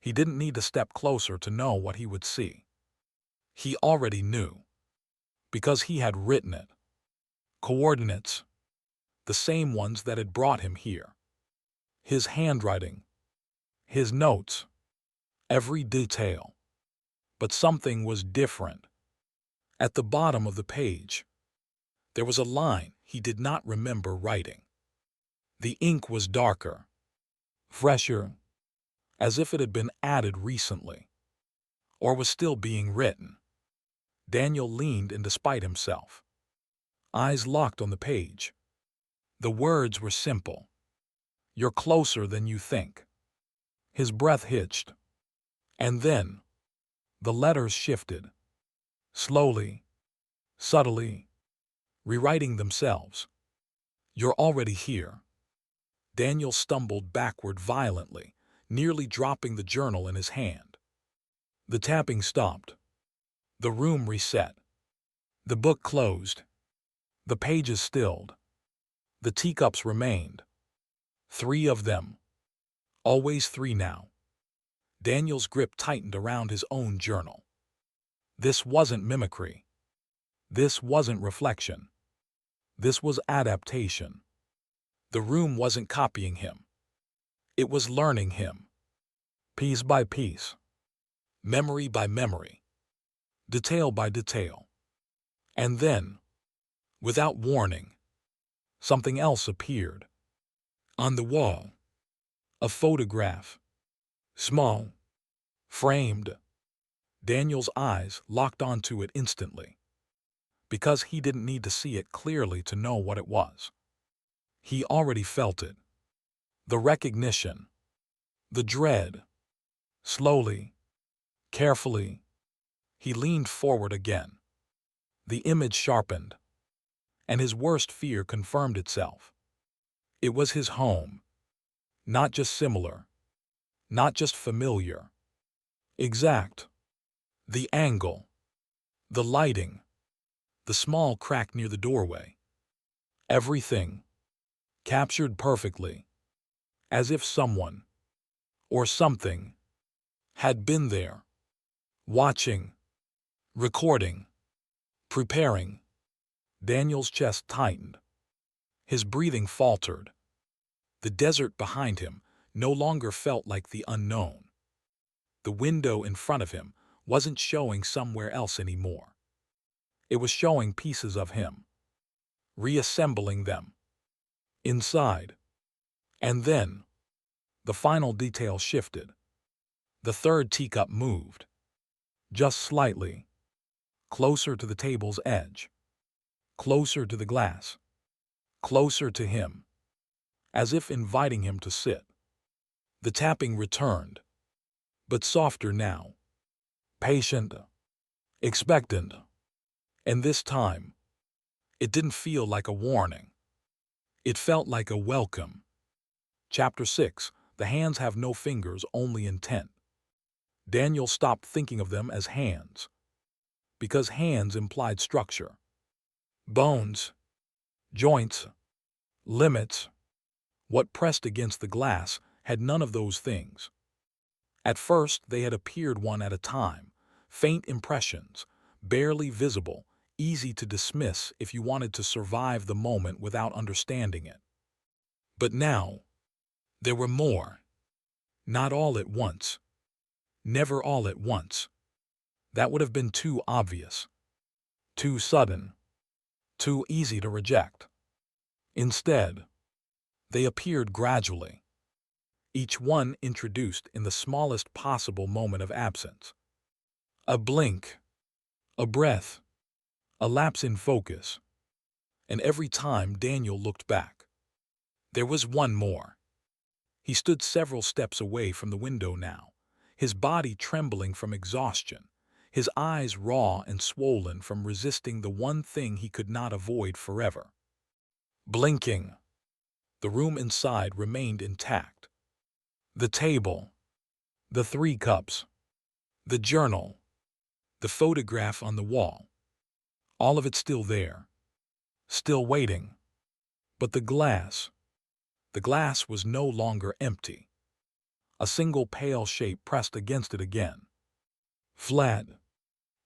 He didn't need to step closer to know what he would see. He already knew, because he had written it. Coordinates. The same ones that had brought him here. His handwriting. His notes. Every detail. But something was different. At the bottom of the page, there was a line he did not remember writing. The ink was darker, fresher, as if it had been added recently, or was still being written. Daniel leaned in despite himself. Eyes locked on the page. The words were simple. You're closer than you think. His breath hitched. And then, the letters shifted. Slowly, subtly, rewriting themselves. You're already here. Daniel stumbled backward violently, nearly dropping the journal in his hand. The tapping stopped. The room reset. The book closed. The pages stilled. The teacups remained. 3 of them. Always 3 now. Daniel's grip tightened around his own journal. This wasn't mimicry. This wasn't reflection. This was adaptation. The room wasn't copying him. It was learning him. Piece by piece. Memory by memory. Detail by detail. And then, without warning, something else appeared. On the wall. A photograph. Small. Framed. Daniel's eyes locked onto it instantly. Because he didn't need to see it clearly to know what it was. He already felt it. The recognition. The dread. Slowly. Carefully. He leaned forward again. The image sharpened. And his worst fear confirmed itself. It was his home. Not just similar. Not just familiar. Exact. The angle. The lighting. The small crack near the doorway. Everything. Captured perfectly. As if someone, or something, had been there. Watching. Recording. Preparing. Daniel's chest tightened. His breathing faltered. The desert behind him no longer felt like the unknown. The window in front of him wasn't showing somewhere else anymore. It was showing pieces of him. Reassembling them. Inside. And then, the final detail shifted. The third teacup moved. Just slightly. Closer to the table's edge. Closer to the glass. Closer to him. As if inviting him to sit. The tapping returned. But softer now. Patient. Expectant. And this time, it didn't feel like a warning. It felt like a welcome. Chapter 6. The hands have no fingers, only intent. Daniel stopped thinking of them as hands. Because hands implied structure. Bones. Joints. Limits. What pressed against the glass had none of those things. At first, they had appeared one at a time, faint impressions, barely visible, easy to dismiss if you wanted to survive the moment without understanding it. But now, there were more. Not all at once. Never all at once. That would have been too obvious, too sudden, too easy to reject. Instead, they appeared gradually, each one introduced in the smallest possible moment of absence. A blink, a breath, a lapse in focus, and every time Daniel looked back, there was one more. He stood several steps away from the window now, his body trembling from exhaustion, his eyes raw and swollen from resisting the one thing he could not avoid forever. Blinking, the room inside remained intact. The table, the 3 cups, the journal, the photograph on the wall, all of it still there, still waiting. But the glass was no longer empty. A single pale shape pressed against it again. Flat,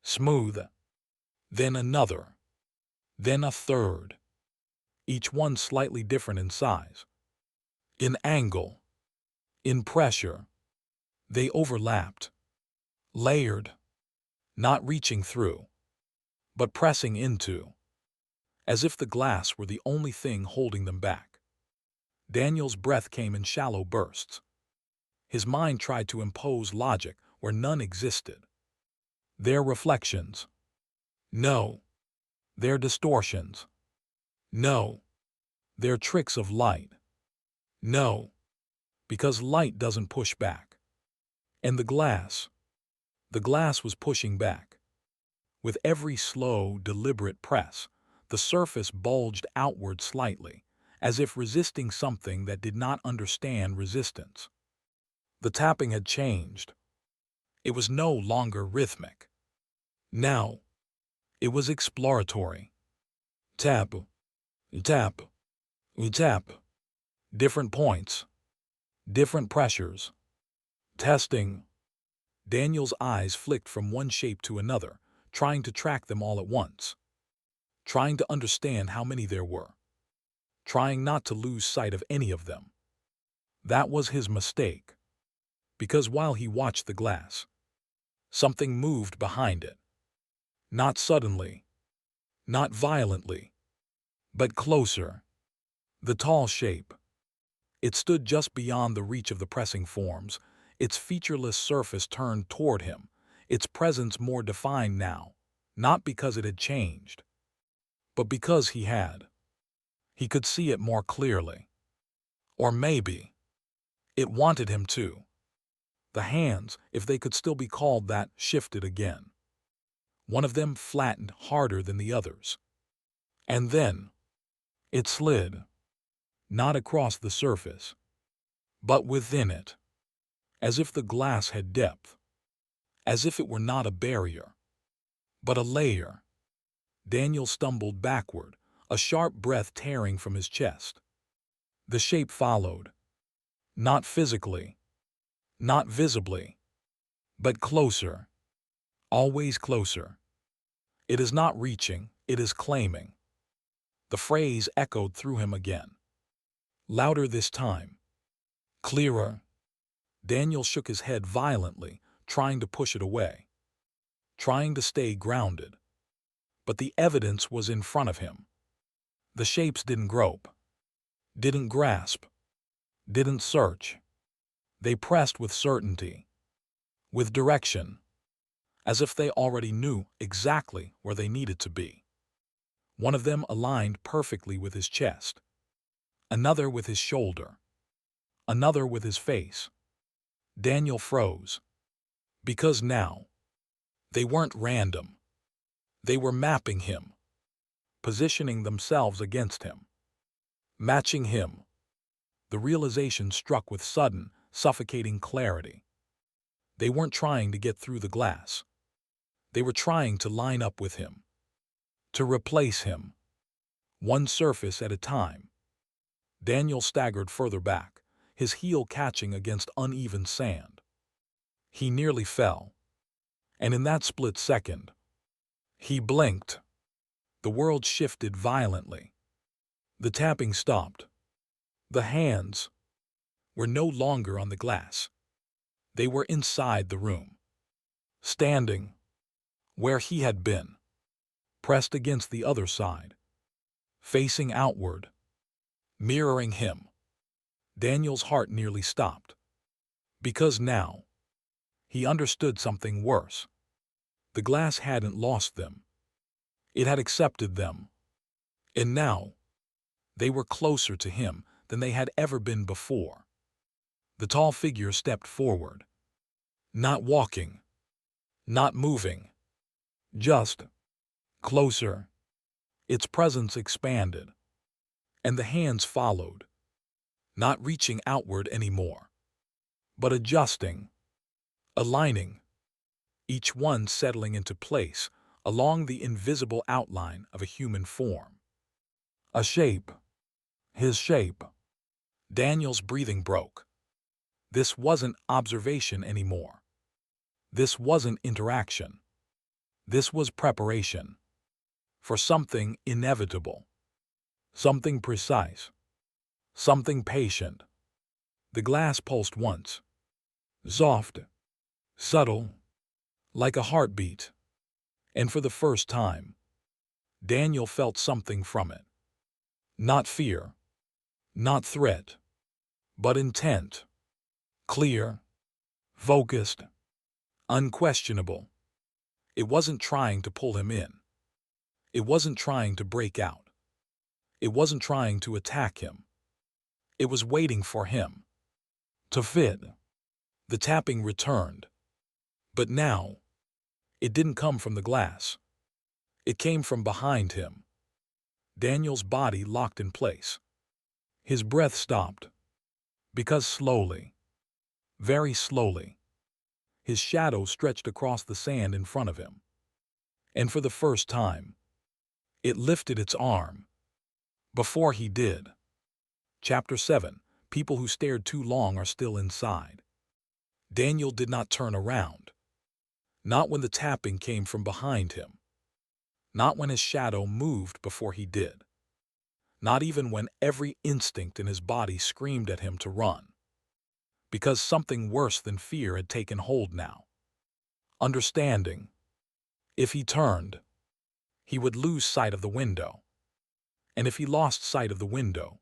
smooth, then another, then a third, each one slightly different in size. In angle, in pressure, they overlapped, layered, not reaching through, but pressing into, as if the glass were the only thing holding them back. Daniel's breath came in shallow bursts. His mind tried to impose logic where none existed. Their reflections. No. Their distortions. No. Their tricks of light. No. Because light doesn't push back. And the glass was pushing back. With every slow, deliberate press, the surface bulged outward slightly, as if resisting something that did not understand resistance. The tapping had changed. It was no longer rhythmic. Now, it was exploratory. Tap, tap, tap. Different points, different pressures. Testing. Daniel's eyes flicked from one shape to another, trying to track them all at once. Trying to understand how many there were. Trying not to lose sight of any of them. That was his mistake. Because while he watched the glass, something moved behind it. Not suddenly, not violently, but closer. The tall shape. It stood just beyond the reach of the pressing forms, its featureless surface turned toward him, its presence more defined now, not because it had changed, but because he had. He could see it more clearly. Or maybe it wanted him to. The hands, if they could still be called that, shifted again. One of them flattened harder than the others. And then it slid, not across the surface, but within it, as if the glass had depth, as if it were not a barrier, but a layer. Daniel stumbled backward, a sharp breath tearing from his chest. The shape followed, not physically, not visibly, but closer, always closer. It is not reaching, it is claiming. The phrase echoed through him again. Louder this time. Clearer. Daniel shook his head violently, trying to push it away. Trying to stay grounded. But the evidence was in front of him. The shapes didn't grope. Didn't grasp. Didn't search. They pressed with certainty. With direction. As if they already knew exactly where they needed to be. One of them aligned perfectly with his chest. Another with his shoulder. Another with his face. Daniel froze. Because now, they weren't random. They were mapping him. Positioning themselves against him. Matching him. The realization struck with sudden, suffocating clarity. They weren't trying to get through the glass. They were trying to line up with him. To replace him. One surface at a time. Daniel staggered further back, his heel catching against uneven sand. He nearly fell. And in that split second, he blinked. The world shifted violently. The tapping stopped. The hands were no longer on the glass. They were inside the room, standing where he had been, pressed against the other side, facing outward, mirroring him. Daniel's heart nearly stopped, because now he understood something worse. The glass hadn't lost them. It had accepted them. And now they were closer to him than they had ever been before. The tall figure stepped forward, not walking, not moving, just closer. Its presence expanded, and the hands followed, not reaching outward anymore, but adjusting, aligning, each one settling into place along the invisible outline of a human form. A shape. His shape. Daniel's breathing broke. This wasn't observation anymore. This wasn't interaction. This was preparation for something inevitable, something precise, something patient. The glass pulsed once, soft, subtle, like a heartbeat, and for the first time, Daniel felt something from it. Not fear, not threat, but intent, clear, focused, unquestionable. It wasn't trying to pull him in. It wasn't trying to break out. It wasn't trying to attack him. It was waiting for him to fit. The tapping returned. But now, it didn't come from the glass. It came from behind him. Daniel's body locked in place. His breath stopped, because slowly, very slowly, his shadow stretched across the sand in front of him. And for the first time, it lifted its arm. Before he did. Chapter 7. People who stared too long are still inside. Daniel did not turn around. Not when the tapping came from behind him. Not when his shadow moved before he did. Not even when every instinct in his body screamed at him to run. Because something worse than fear had taken hold now. Understanding. If he turned, he would lose sight of the window. And if he lost sight of the window,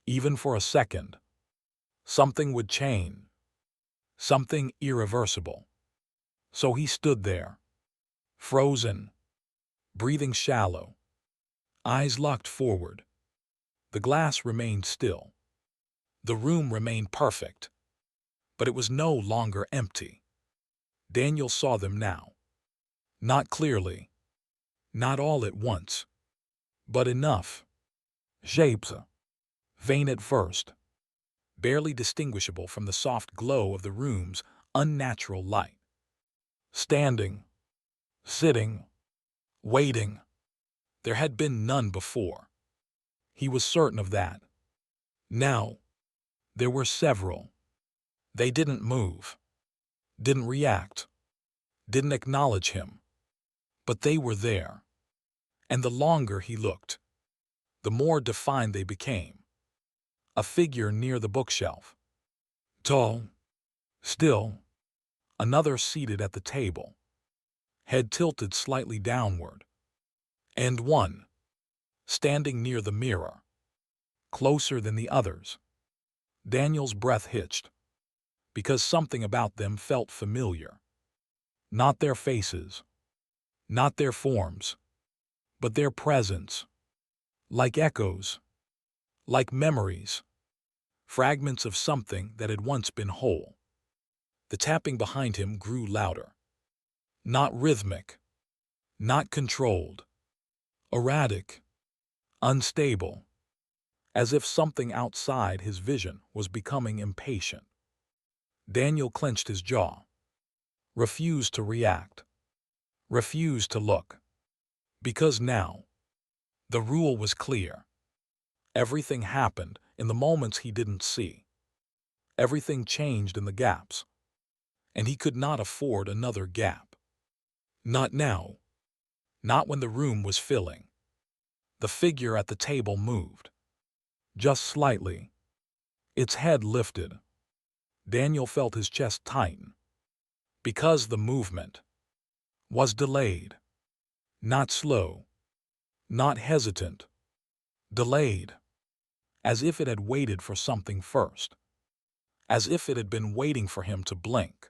even for a second, something would change. Something irreversible. So he stood there, frozen, breathing shallow, eyes locked forward. The glass remained still. The room remained perfect. But it was no longer empty. Daniel saw them now. Not clearly. Not all at once. But enough. Shapes. Faint at first. Barely distinguishable from the soft glow of the room's unnatural light. Standing. Sitting. Waiting. There had been none before. He was certain of that. Now, there were several. They didn't move. Didn't react. Didn't acknowledge him. But they were there. And the longer he looked, the more defined they became. A figure near the bookshelf. Tall. Still. Another seated at the table. Head tilted slightly downward. And one, standing near the mirror. Closer than the others. Daniel's breath hitched. Because something about them felt familiar. Not their faces. Not their forms. But their presence. Like echoes. Like memories. Fragments of something that had once been whole. The tapping behind him grew louder. Not rhythmic. Not controlled. Erratic. Unstable. As if something outside his vision was becoming impatient. Daniel clenched his jaw. Refused to react. Refused to look. Because now, the rule was clear. Everything happened in the moments he didn't see. Everything changed in the gaps. And he could not afford another gap. Not now. not when the room was filling. The figure at the table moved. Just slightly. Its head lifted. Daniel felt his chest tighten. Because the movement was delayed. Not slow. Not hesitant. Delayed. As if it had waited for something first. As if it had been waiting for him to blink.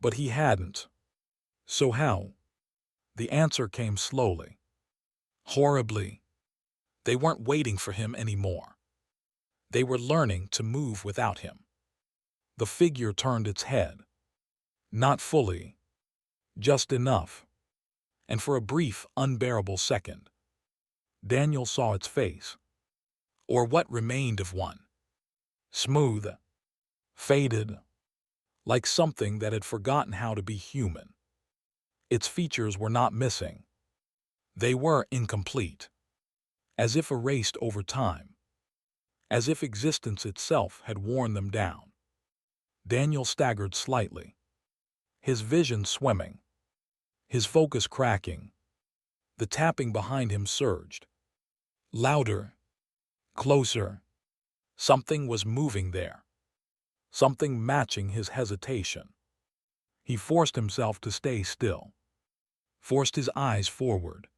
But he hadn't. So how? The answer came slowly. Horribly. They weren't waiting for him anymore. They were learning to move without him. The figure turned its head. Not fully. Just enough. And for a brief, unbearable second, Daniel saw its face. Or what remained of one. Smooth. Faded. Like something that had forgotten how to be human. Its features were not missing. They were incomplete. As if erased over time. As if existence itself had worn them down. Daniel staggered slightly. His vision swimming. His focus cracking. The tapping behind him surged. Louder. Closer. Something was moving there. Something matching his hesitation. He forced himself to stay still. Forced his eyes forward.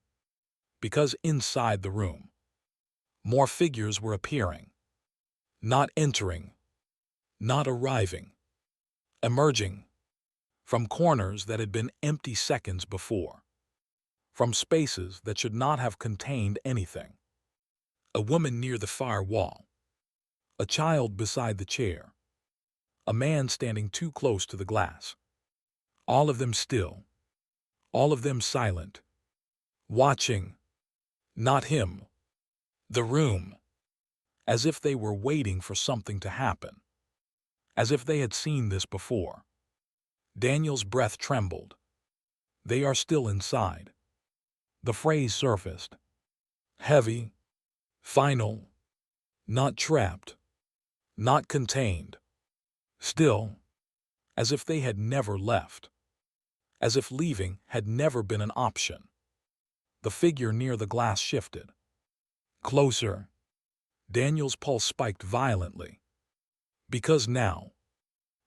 Because inside the room, more figures were appearing. Not entering. Not arriving. Emerging. From corners that had been empty seconds before. From spaces that should not have contained anything. A woman near the far wall. A child beside the chair. A man standing too close to the glass. All of them still. All of them silent. Watching. Not him. The room. As if they were waiting for something to happen. As if they had seen this before. Daniel's breath trembled. They are still inside. The phrase surfaced. Heavy. Final. Not trapped. Not contained. Still. As if they had never left. As if leaving had never been an option. The figure near the glass shifted. Closer. Daniel's pulse spiked violently. Because now,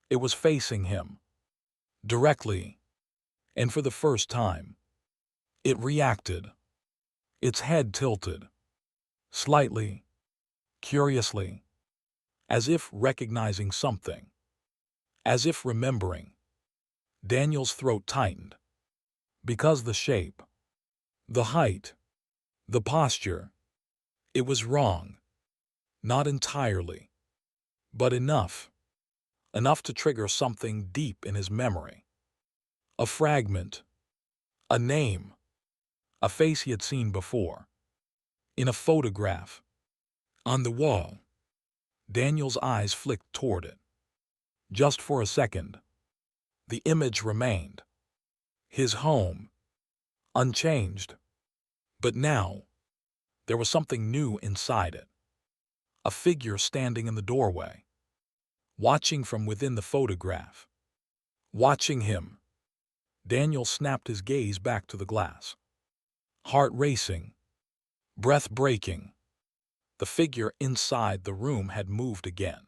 it was facing him. Directly. And for the first time, it reacted. Its head tilted. Slightly. Curiously. As if recognizing something. As if remembering. Daniel's throat tightened. Because the shape. The height. The posture. It was wrong. Not entirely. But enough. Enough to trigger something deep in his memory. A fragment. A name. A face he had seen before. In a photograph. On the wall. Daniel's eyes flicked toward it. Just for a second. The image remained. His home. Unchanged. But now, there was something new inside it. A figure standing in the doorway. Watching from within the photograph. Watching him. Daniel snapped his gaze back to the glass. Heart racing. Breath breaking. The figure inside the room had moved again.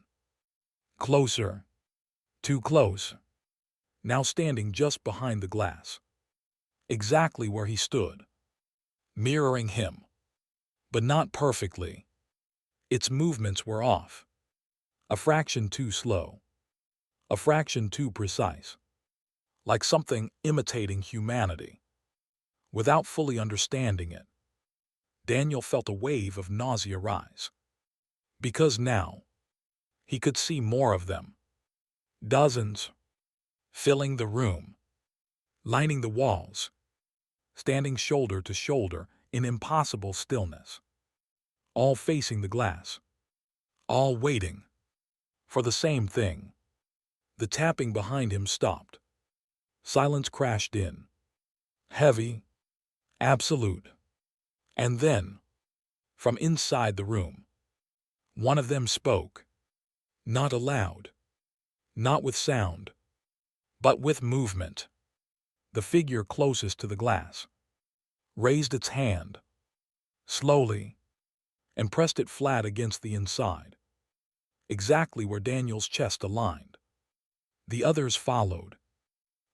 Closer. Too close. Now standing just behind the glass. Exactly where he stood. Mirroring him. But not perfectly. Its movements were off. A fraction too slow. A fraction too precise. Like something imitating humanity. Without fully understanding it, Daniel felt a wave of nausea rise. Because now, he could see more of them. Dozens. Filling the room. Lining the walls. Standing shoulder to shoulder in impossible stillness. All facing the glass. All waiting. For the same thing. The tapping behind him stopped. Silence crashed in. Heavy. Absolute. And then, from inside the room, one of them spoke. Not aloud. Not with sound. But with movement. The figure closest to the glass. raised its hand, slowly, and pressed it flat against the inside, exactly where Daniel's chest aligned. The others followed,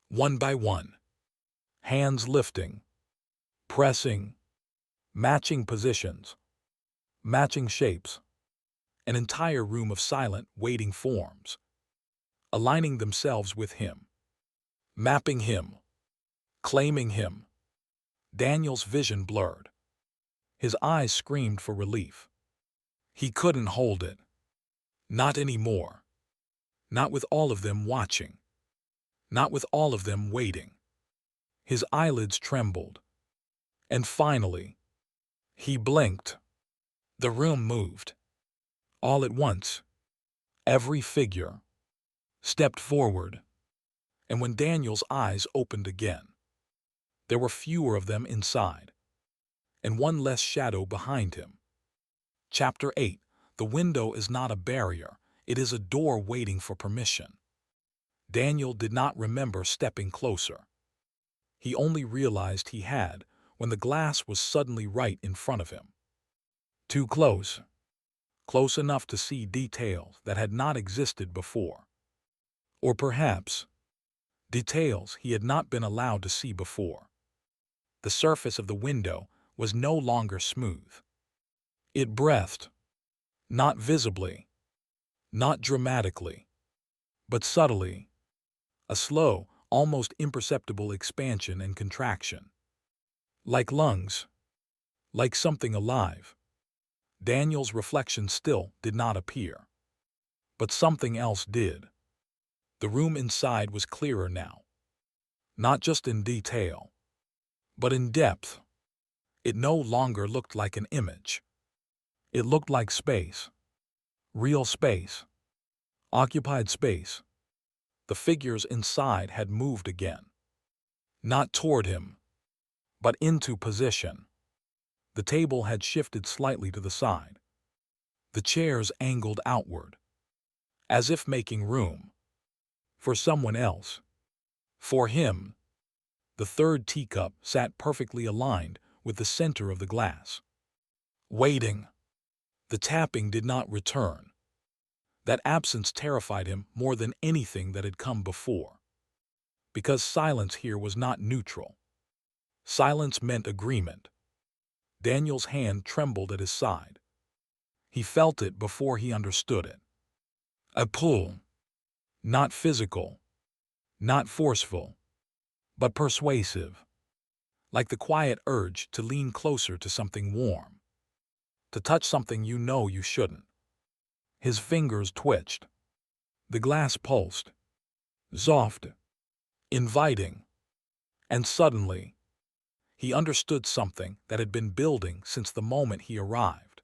one by one, hands lifting, pressing, matching positions, matching shapes, an entire room of silent, waiting forms, aligning themselves with him, mapping him, claiming him. Daniel's vision blurred. His eyes screamed for relief. He couldn't hold it. Not anymore. Not with all of them watching. Not with all of them waiting. His eyelids trembled. And finally, he blinked. The room moved. All at once, every figure stepped forward. And when Daniel's eyes opened again, there were fewer of them inside, and one less shadow behind him. Chapter 8. The window is not a barrier, it is a door waiting for permission. Daniel did not remember stepping closer. He only realized he had when the glass was suddenly right in front of him. Too close. Close enough to see details that had not existed before. Or perhaps, details he had not been allowed to see before. The surface of the window was no longer smooth. It breathed, not visibly, not dramatically, but subtly, a slow, almost imperceptible expansion and contraction. Like lungs, like something alive. Daniel's reflection still did not appear. But something else did. The room inside was clearer now. Not just in detail, but in depth. It no longer looked like an image. It looked like space. Real space. Occupied space. The figures inside had moved again. Not toward him, but into position. The table had shifted slightly to the side. The chairs angled outward, as if making room. For someone else. For him. The third teacup sat perfectly aligned with the center of the glass. Waiting. The tapping did not return. That absence terrified him more than anything that had come before. Because silence here was not neutral. Silence meant agreement. Daniel's hand trembled at his side. He felt it before he understood it. A pull. Not physical. Not forceful. But persuasive. Like the quiet urge to lean closer to something warm. To touch something you know you shouldn't. His fingers twitched. The glass pulsed. Soft. Inviting. And suddenly, he understood something that had been building since the moment he arrived.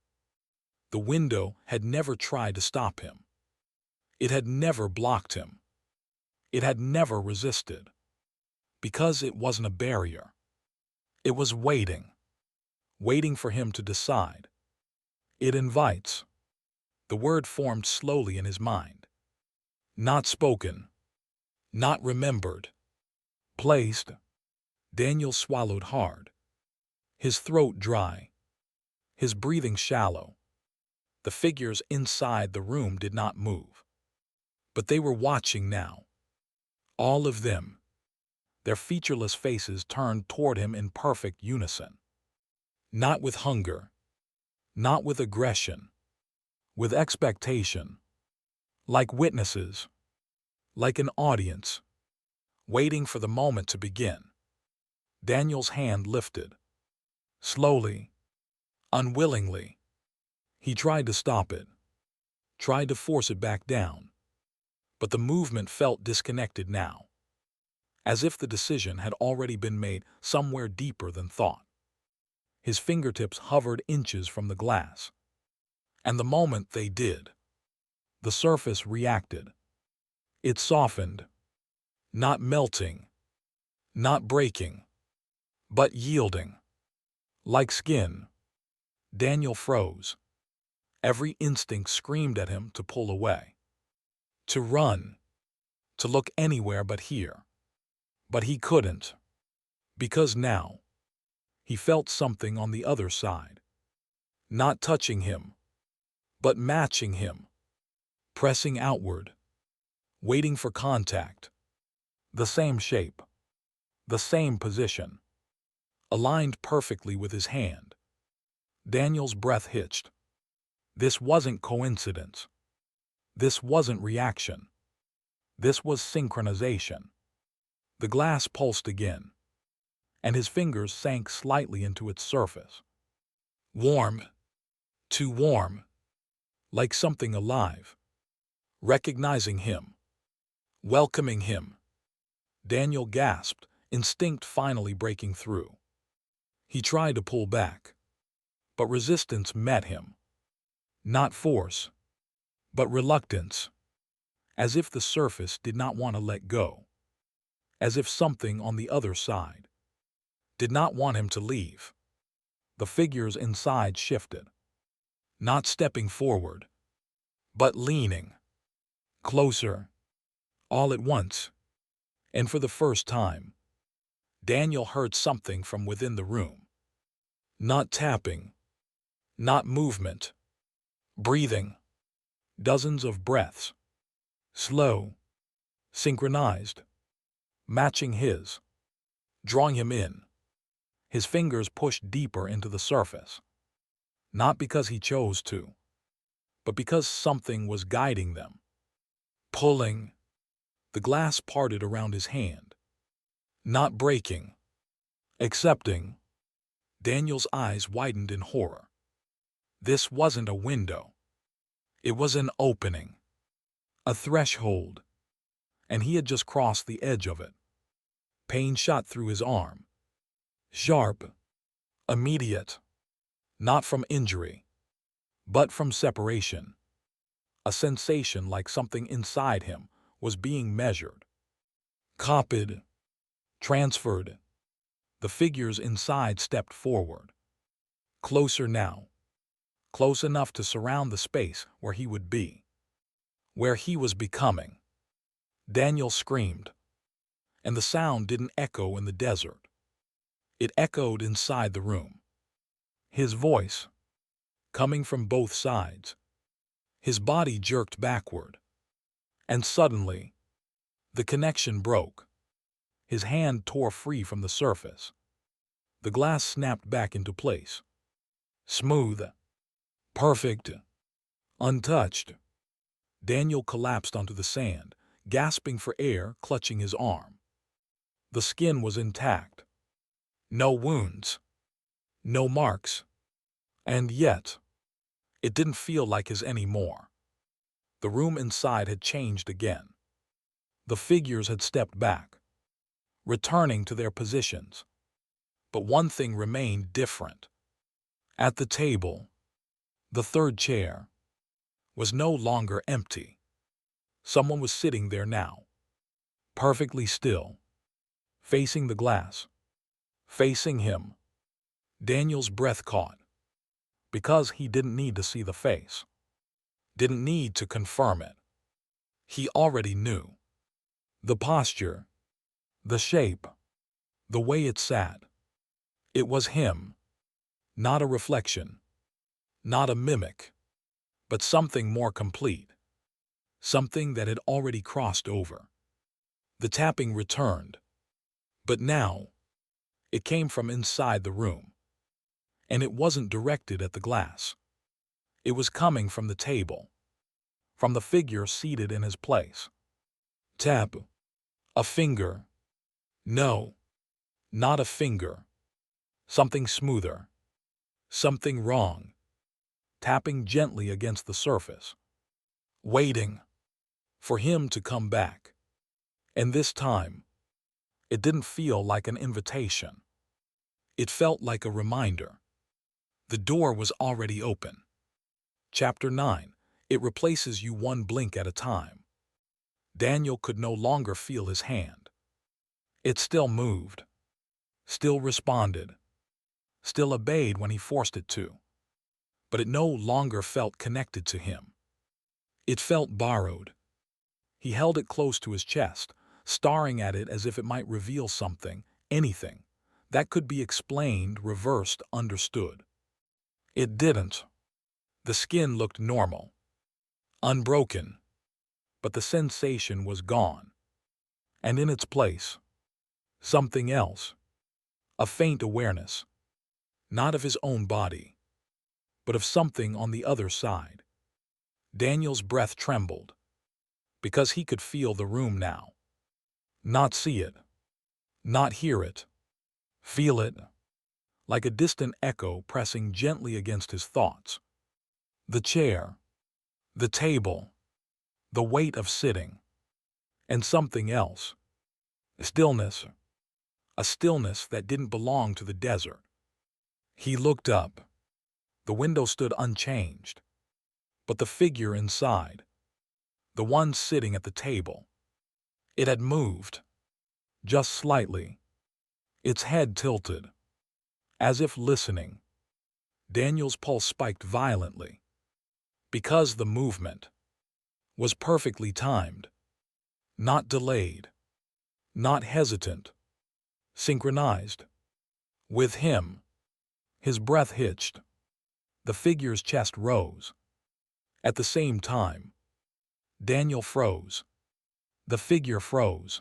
The window had never tried to stop him. It had never blocked him. It had never resisted. Because it wasn't a barrier. It was waiting. Waiting for him to decide. It invites. The word formed slowly in his mind. Not spoken. Not remembered. Placed. Daniel swallowed hard. His throat dry. His breathing shallow. The figures inside the room did not move. But they were watching now. All of them. Their featureless faces turned toward him in perfect unison. Not with hunger. Not with aggression. With expectation. Like witnesses. Like an audience. Waiting for the moment to begin. Daniel's hand lifted. Slowly. Unwillingly. He tried to stop it. Tried to force it back down. But the movement felt disconnected now. As if the decision had already been made somewhere deeper than thought. His fingertips hovered inches from the glass. And the moment they did, the surface reacted. It softened. Not melting. Not breaking. But yielding. Like skin. Daniel froze. Every instinct screamed at him to pull away. To run. To look anywhere but here. But he couldn't. Because now, He felt something on the other side. Not touching him, but matching him. Pressing outward. Waiting for contact. The same shape. The same position. Aligned perfectly with his hand. Daniel's breath hitched. This wasn't coincidence. This wasn't reaction. This was synchronization. The glass pulsed again, and his fingers sank slightly into its surface. Warm. Too warm. Like something alive. Recognizing him. Welcoming him. Daniel gasped, instinct finally breaking through. He tried to pull back, but resistance met him. Not force, but reluctance. As if the surface did not want to let go. As if something on the other side did not want him to leave. The figures inside shifted. Not stepping forward, but leaning. Closer. All at once. And for the first time, Daniel heard something from within the room. Not tapping. Not movement. Breathing. Dozens of breaths. Slow. Synchronized. Matching his. Drawing him in. His fingers pushed deeper into the surface. Not because he chose to, but because something was guiding them. Pulling. The glass parted around his hand. Not breaking. Accepting. Daniel's eyes widened in horror. This wasn't a window. It was an opening. A threshold. And he had just crossed the edge of it. Pain shot through his arm. Sharp. Immediate. Not from injury, but from separation. A sensation like something inside him was being measured. Copied. Transferred. The figures inside stepped forward. Closer now. Close enough to surround the space where he would be. Where he was becoming. Daniel screamed. And the sound didn't echo in the desert. It echoed inside the room. His voice, coming from both sides. His body jerked backward. And suddenly, the connection broke. His hand tore free from the surface. The glass snapped back into place. Smooth. Perfect. Untouched. Daniel collapsed onto the sand, gasping for air, clutching his arm. The skin was intact. No wounds. No marks. And yet, it didn't feel like his anymore. The room inside had changed again. The figures had stepped back, returning to their positions. But one thing remained different. At the table, the third chair was no longer empty. Someone was sitting there now, perfectly still, facing the glass, facing him. Daniel's breath caught, because he didn't need to see the face, didn't need to confirm it. He already knew. The posture, the shape, the way it sat. It was him, not a reflection, not a mimic, but something more complete, something that had already crossed over. The tapping returned, but now it came from inside the room, and it wasn't directed at the glass. It was coming from the table, from the figure seated in his place. Tap. A finger. No, not a finger. Something smoother. Something wrong. Tapping gently against the surface. Waiting for him to come back. And this time, it didn't feel like an invitation. It felt like a reminder. The door was already open. Chapter 9. It replaces you one blink at a time. Daniel could no longer feel his hand. It still moved. Still responded. Still obeyed when he forced it to. But it no longer felt connected to him. It felt borrowed. He held it close to his chest, staring at it as if it might reveal something, anything, that could be explained, reversed, understood. It didn't. The skin looked normal, unbroken, but the sensation was gone. And in its place, something else, a faint awareness, not of his own body, but of something on the other side. Daniel's breath trembled, because he could feel the room now. Not see it, not hear it, feel it, like a distant echo pressing gently against his thoughts. The chair, the table, the weight of sitting, and something else. Stillness, a stillness that didn't belong to the desert. He looked up. The window stood unchanged, but the figure inside, the one sitting at the table, it had moved, just slightly, its head tilted, as if listening. Daniel's pulse spiked violently, because the movement was perfectly timed, not delayed, not hesitant, synchronized. With him, his breath hitched, the figure's chest rose. At the same time, Daniel froze. The figure froze.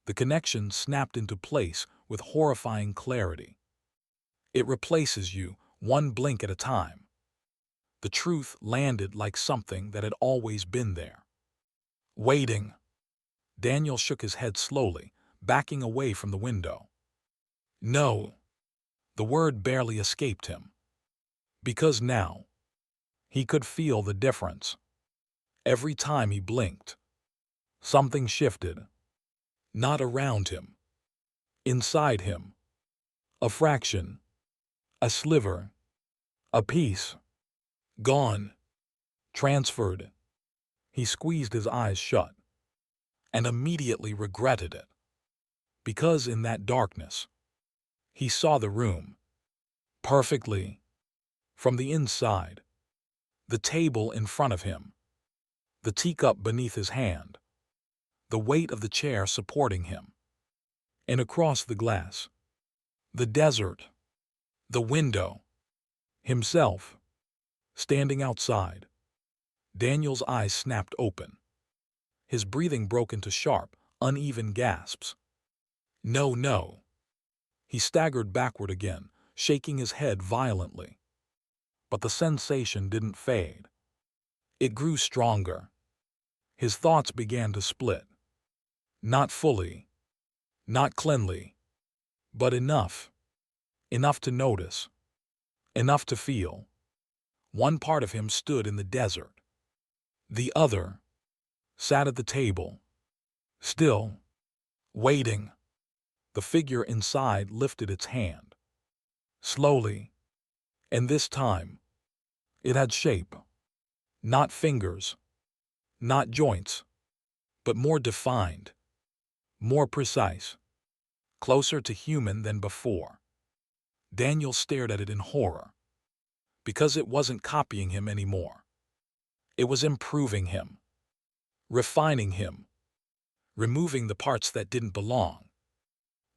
The connection snapped into place with horrifying clarity. It replaces you, one blink at a time. The truth landed like something that had always been there. Waiting. Daniel shook his head slowly, backing away from the window. No. The word barely escaped him. Because now, he could feel the difference. Every time he blinked, something shifted. Not around him. Inside him. A fraction. A sliver. A piece. Gone. Transferred. He squeezed his eyes shut, and immediately regretted it. Because in that darkness, he saw the room. Perfectly. From the inside. The table in front of him. The teacup beneath his hand. The weight of the chair supporting him. And across the glass, the desert, the window, himself, standing outside. Daniel's eyes snapped open. His breathing broke into sharp, uneven gasps. No, no. He staggered backward again, shaking his head violently. But the sensation didn't fade. It grew stronger. His thoughts began to split. Not fully, not cleanly, but enough. Enough to notice. Enough to feel. One part of him stood in the desert. The other sat at the table, still, waiting. The figure inside lifted its hand. Slowly. And this time, it had shape. Not fingers, not joints, but more defined, more precise, closer to human than before. Daniel stared at it in horror, because it wasn't copying him anymore. It was improving him, refining him, removing the parts that didn't belong,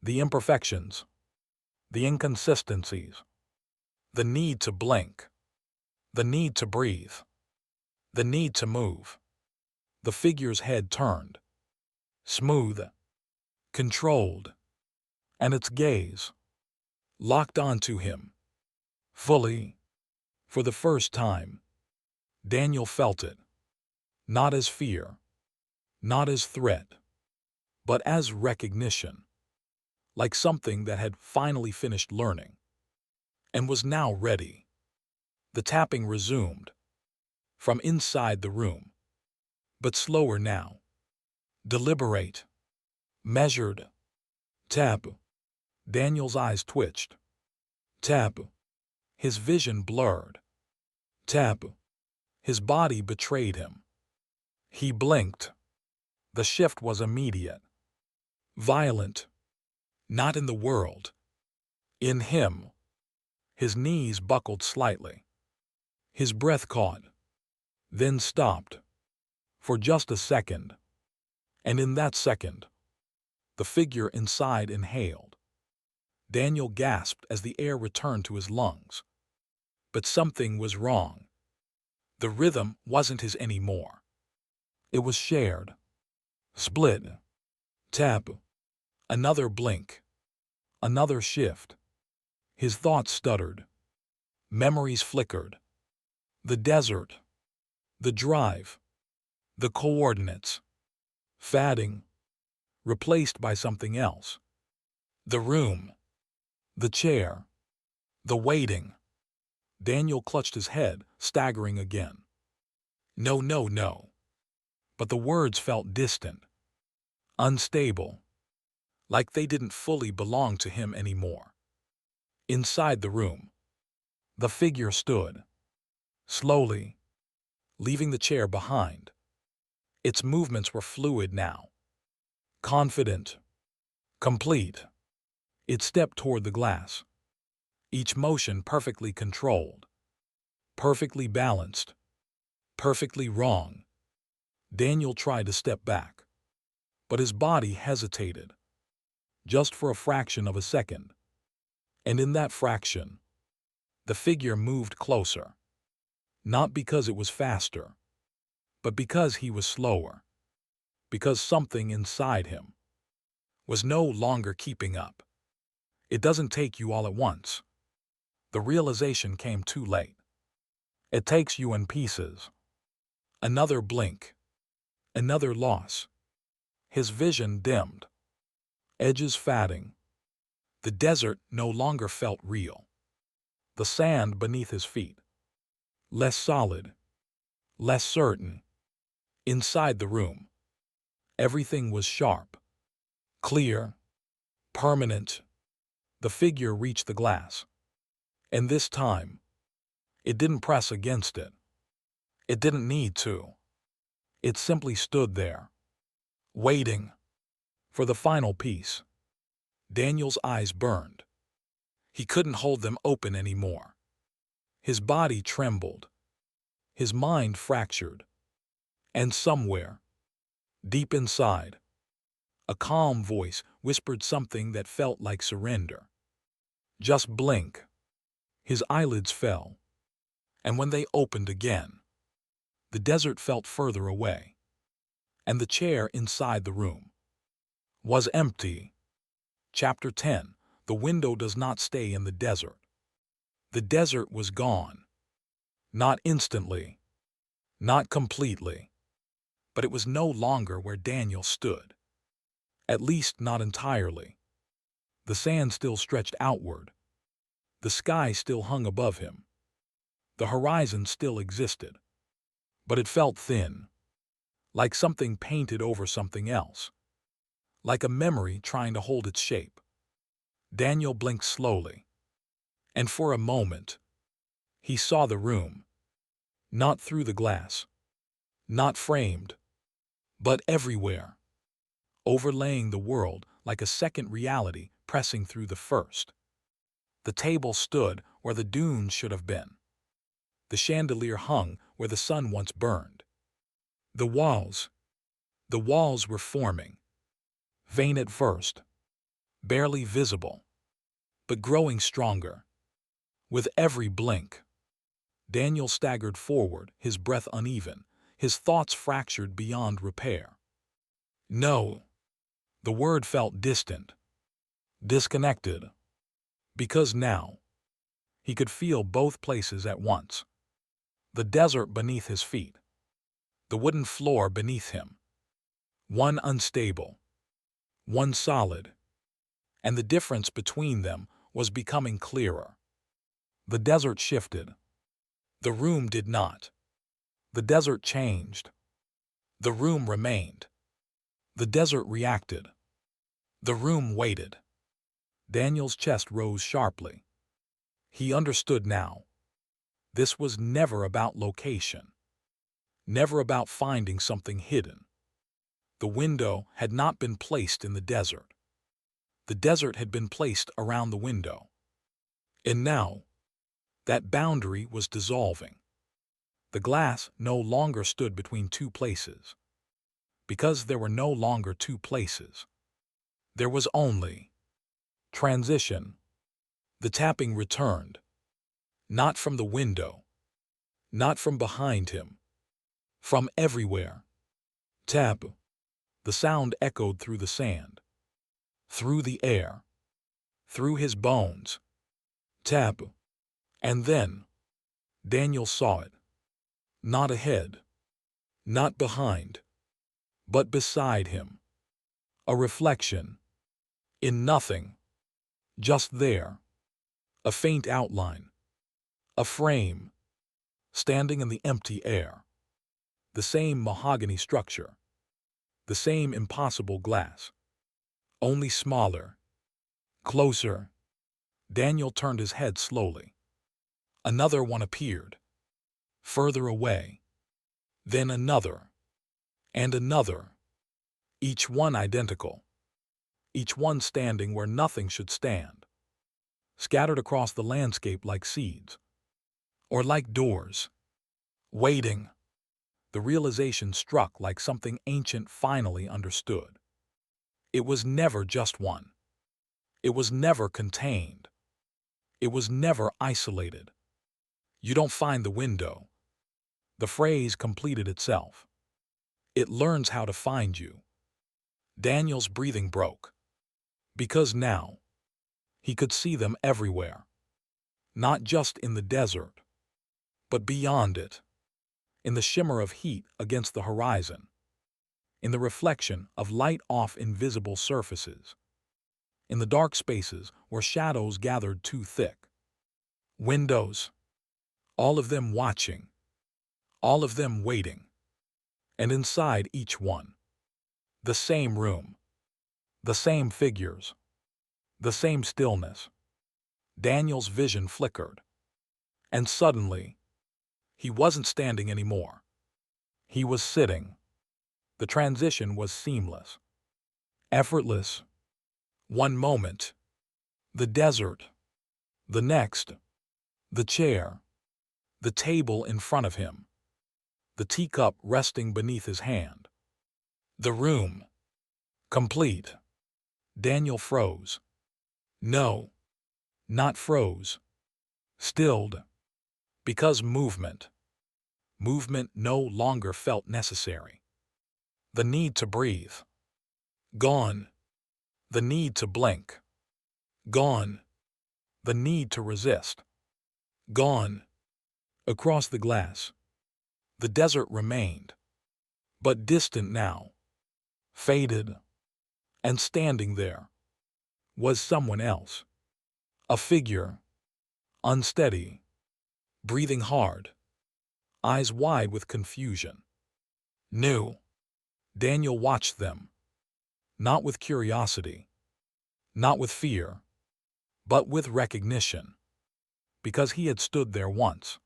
the imperfections, the inconsistencies, the need to blink, the need to breathe, the need to move. The figure's head turned, smooth, controlled, and its gaze locked onto him, fully. For the first time, Daniel felt it, not as fear, not as threat, but as recognition, like something that had finally finished learning and was now ready. The tapping resumed, from inside the room, but slower now, deliberate, measured. Tap. Daniel's eyes twitched. Tap. His vision blurred. Tap. His body betrayed him. He blinked. The shift was immediate. Violent. Not in the world. In him. His knees buckled slightly. His breath caught, then stopped. For just a second. And in that second, the figure inside inhaled. Daniel gasped as the air returned to his lungs. But something was wrong. The rhythm wasn't his anymore. It was shared. Split. Tap. Another blink. Another shift. His thoughts stuttered. Memories flickered. The desert. The drive. The coordinates. Fading. Replaced by something else. The room. The chair. The waiting. Daniel clutched his head, staggering again. No, no, no. But the words felt distant. Unstable. Like they didn't fully belong to him anymore. Inside the room, the figure stood. Slowly. Leaving the chair behind. Its movements were fluid now. Confident. Complete. It stepped toward the glass. Each motion perfectly controlled. Perfectly balanced. Perfectly wrong. Daniel tried to step back. But his body hesitated. Just for a fraction of a second. And in that fraction, the figure moved closer. Not because it was faster, but because he was slower. Because something inside him was no longer keeping up. It doesn't take you all at once. The realization came too late. It takes you in pieces. Another blink. Another loss. His vision dimmed. Edges fading. The desert no longer felt real. The sand beneath his feet. Less solid. Less certain. Inside the room, everything was sharp. Clear. Permanent. The figure reached the glass. And this time, it didn't press against it. It didn't need to. It simply stood there, waiting for the final piece. Daniel's eyes burned. He couldn't hold them open anymore. His body trembled. His mind fractured. And somewhere, deep inside, a calm voice whispered something that felt like surrender. Just blink. His eyelids fell. And when they opened again, the desert felt further away. And the chair inside the room was empty. Chapter 10. The window does not stay in the desert. The desert was gone. Not instantly. Not completely. But it was no longer where Daniel stood. At least not entirely. The sand still stretched outward. The sky still hung above him. The horizon still existed. But it felt thin. Like something painted over something else. Like a memory trying to hold its shape. Daniel blinked slowly. And for a moment, he saw the room. Not through the glass. Not framed. But everywhere. Overlaying the world like a second reality pressing through the first. The table stood where the dunes should have been. The chandelier hung where the sun once burned. The walls were forming. Faint at first. Barely visible. But growing stronger. With every blink. Daniel staggered forward, his breath uneven, his thoughts fractured beyond repair. No. The word felt distant. Disconnected. Because now, he could feel both places at once. The desert beneath his feet. The wooden floor beneath him. One unstable. One solid. And the difference between them was becoming clearer. The desert shifted. The room did not. The desert changed. The room remained. The desert reacted. The room waited. Daniel's chest rose sharply. He understood now. This was never about location. Never about finding something hidden. The window had not been placed in the desert. The desert had been placed around the window. And now, that boundary was dissolving. The glass no longer stood between two places. Because there were no longer two places. There was only Transition. The tapping returned. Not from the window. Not from behind him. From everywhere. Tap. The sound echoed through the sand. Through the air. Through his bones. Tap. And then, Daniel saw it. Not ahead. Not behind. But beside him. A reflection. In nothing. Just there. A faint outline. A frame. Standing in the empty air. The same mahogany structure. The same impossible glass. Only smaller. Closer. Daniel turned his head slowly. Another one appeared. Further away. Then another. And another. Each one identical. Each one standing where nothing should stand. Scattered across the landscape like seeds. Or like doors. Waiting. The realization struck like something ancient finally understood. It was never just one. It was never contained. It was never isolated. You don't find the window. The phrase completed itself. It learns how to find you. Daniel's breathing broke. Because now, he could see them everywhere. Not just in the desert, but beyond it. In the shimmer of heat against the horizon. In the reflection of light off invisible surfaces. In the dark spaces where shadows gathered too thick. Windows. All of them watching. All of them waiting. And inside each one. The same room. The same figures. The same stillness. Daniel's vision flickered. And suddenly, he wasn't standing anymore. He was sitting. The transition was seamless. Effortless. One moment. The desert. The next. The chair. The table in front of him. The teacup resting beneath his hand. The room. Complete. Daniel froze. No. Not froze. Stilled. Because movement. Movement no longer felt necessary. The need to breathe. Gone. The need to blink. Gone. The need to resist. Gone. Across the glass. The desert remained. But distant now. Faded. And standing there. Was someone else. A figure. Unsteady. Breathing hard. Eyes wide with confusion. New. Daniel watched them. Not with curiosity. Not with fear. But with recognition. Because he had stood there once.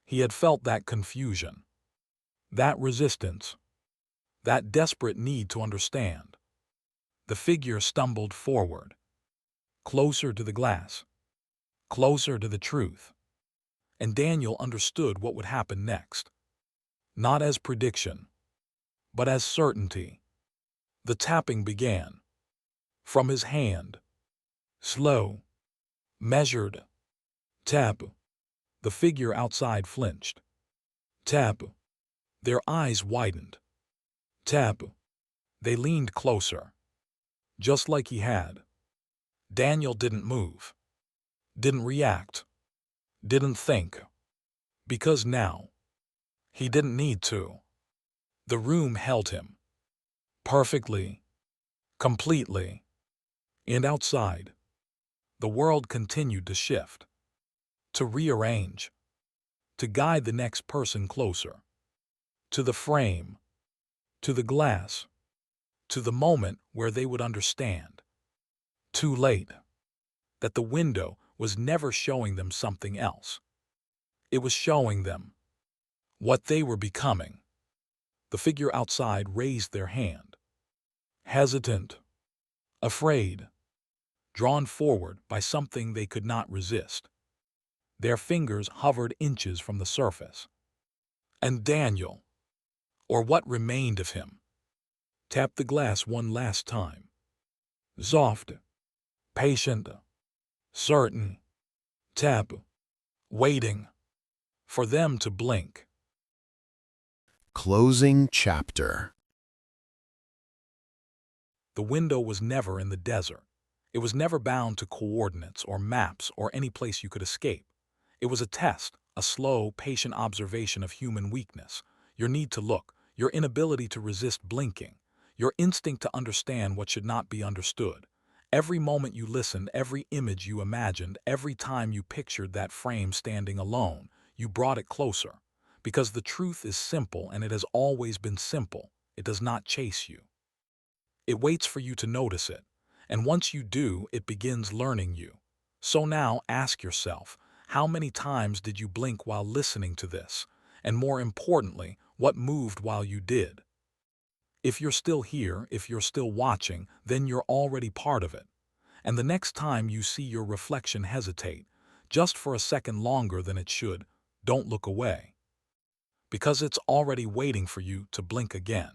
He had felt that confusion. That resistance. That desperate need to understand. The figure stumbled forward. Closer to the glass. Closer to the truth. And Daniel understood what would happen next. Not as prediction. But as certainty. The tapping began. From his hand. Slow. Measured. Tap. The figure outside flinched. Tap. Their eyes widened. Tap. They leaned closer. Just like he had. Daniel didn't move. Didn't react. Didn't think. Because now, he didn't need to. The room held him. Perfectly. Completely. And outside, the world continued to shift. To rearrange. To guide the next person closer. To the frame. To the glass. To the moment where they would understand. Too late. That the window was never showing them something else. It was showing them what they were becoming. The figure outside raised their hand. Hesitant. Afraid. Drawn forward by something they could not resist. Their fingers hovered inches from the surface. And Daniel, or what remained of him, tapped the glass one last time. Soft. patient, certain, tap, waiting for them to blink. Closing chapter. The window was never in the desert. It was never bound to coordinates or maps or any place you could escape. It was a test, a slow, patient observation of human weakness, your need to look, your inability to resist blinking, your instinct to understand what should not be understood. Every moment you listened, every image you imagined, every time you pictured that frame standing alone, you brought it closer. Because the truth is simple, and it has always been simple. It does not chase you. It waits for you to notice it. And once you do, it begins learning you. So now ask yourself, how many times did you blink while listening to this? And more importantly, what moved while you did? If you're still here, if you're still watching, then you're already part of it. And the next time you see your reflection hesitate, just for a second longer than it should, don't look away. Because it's already waiting for you to blink again.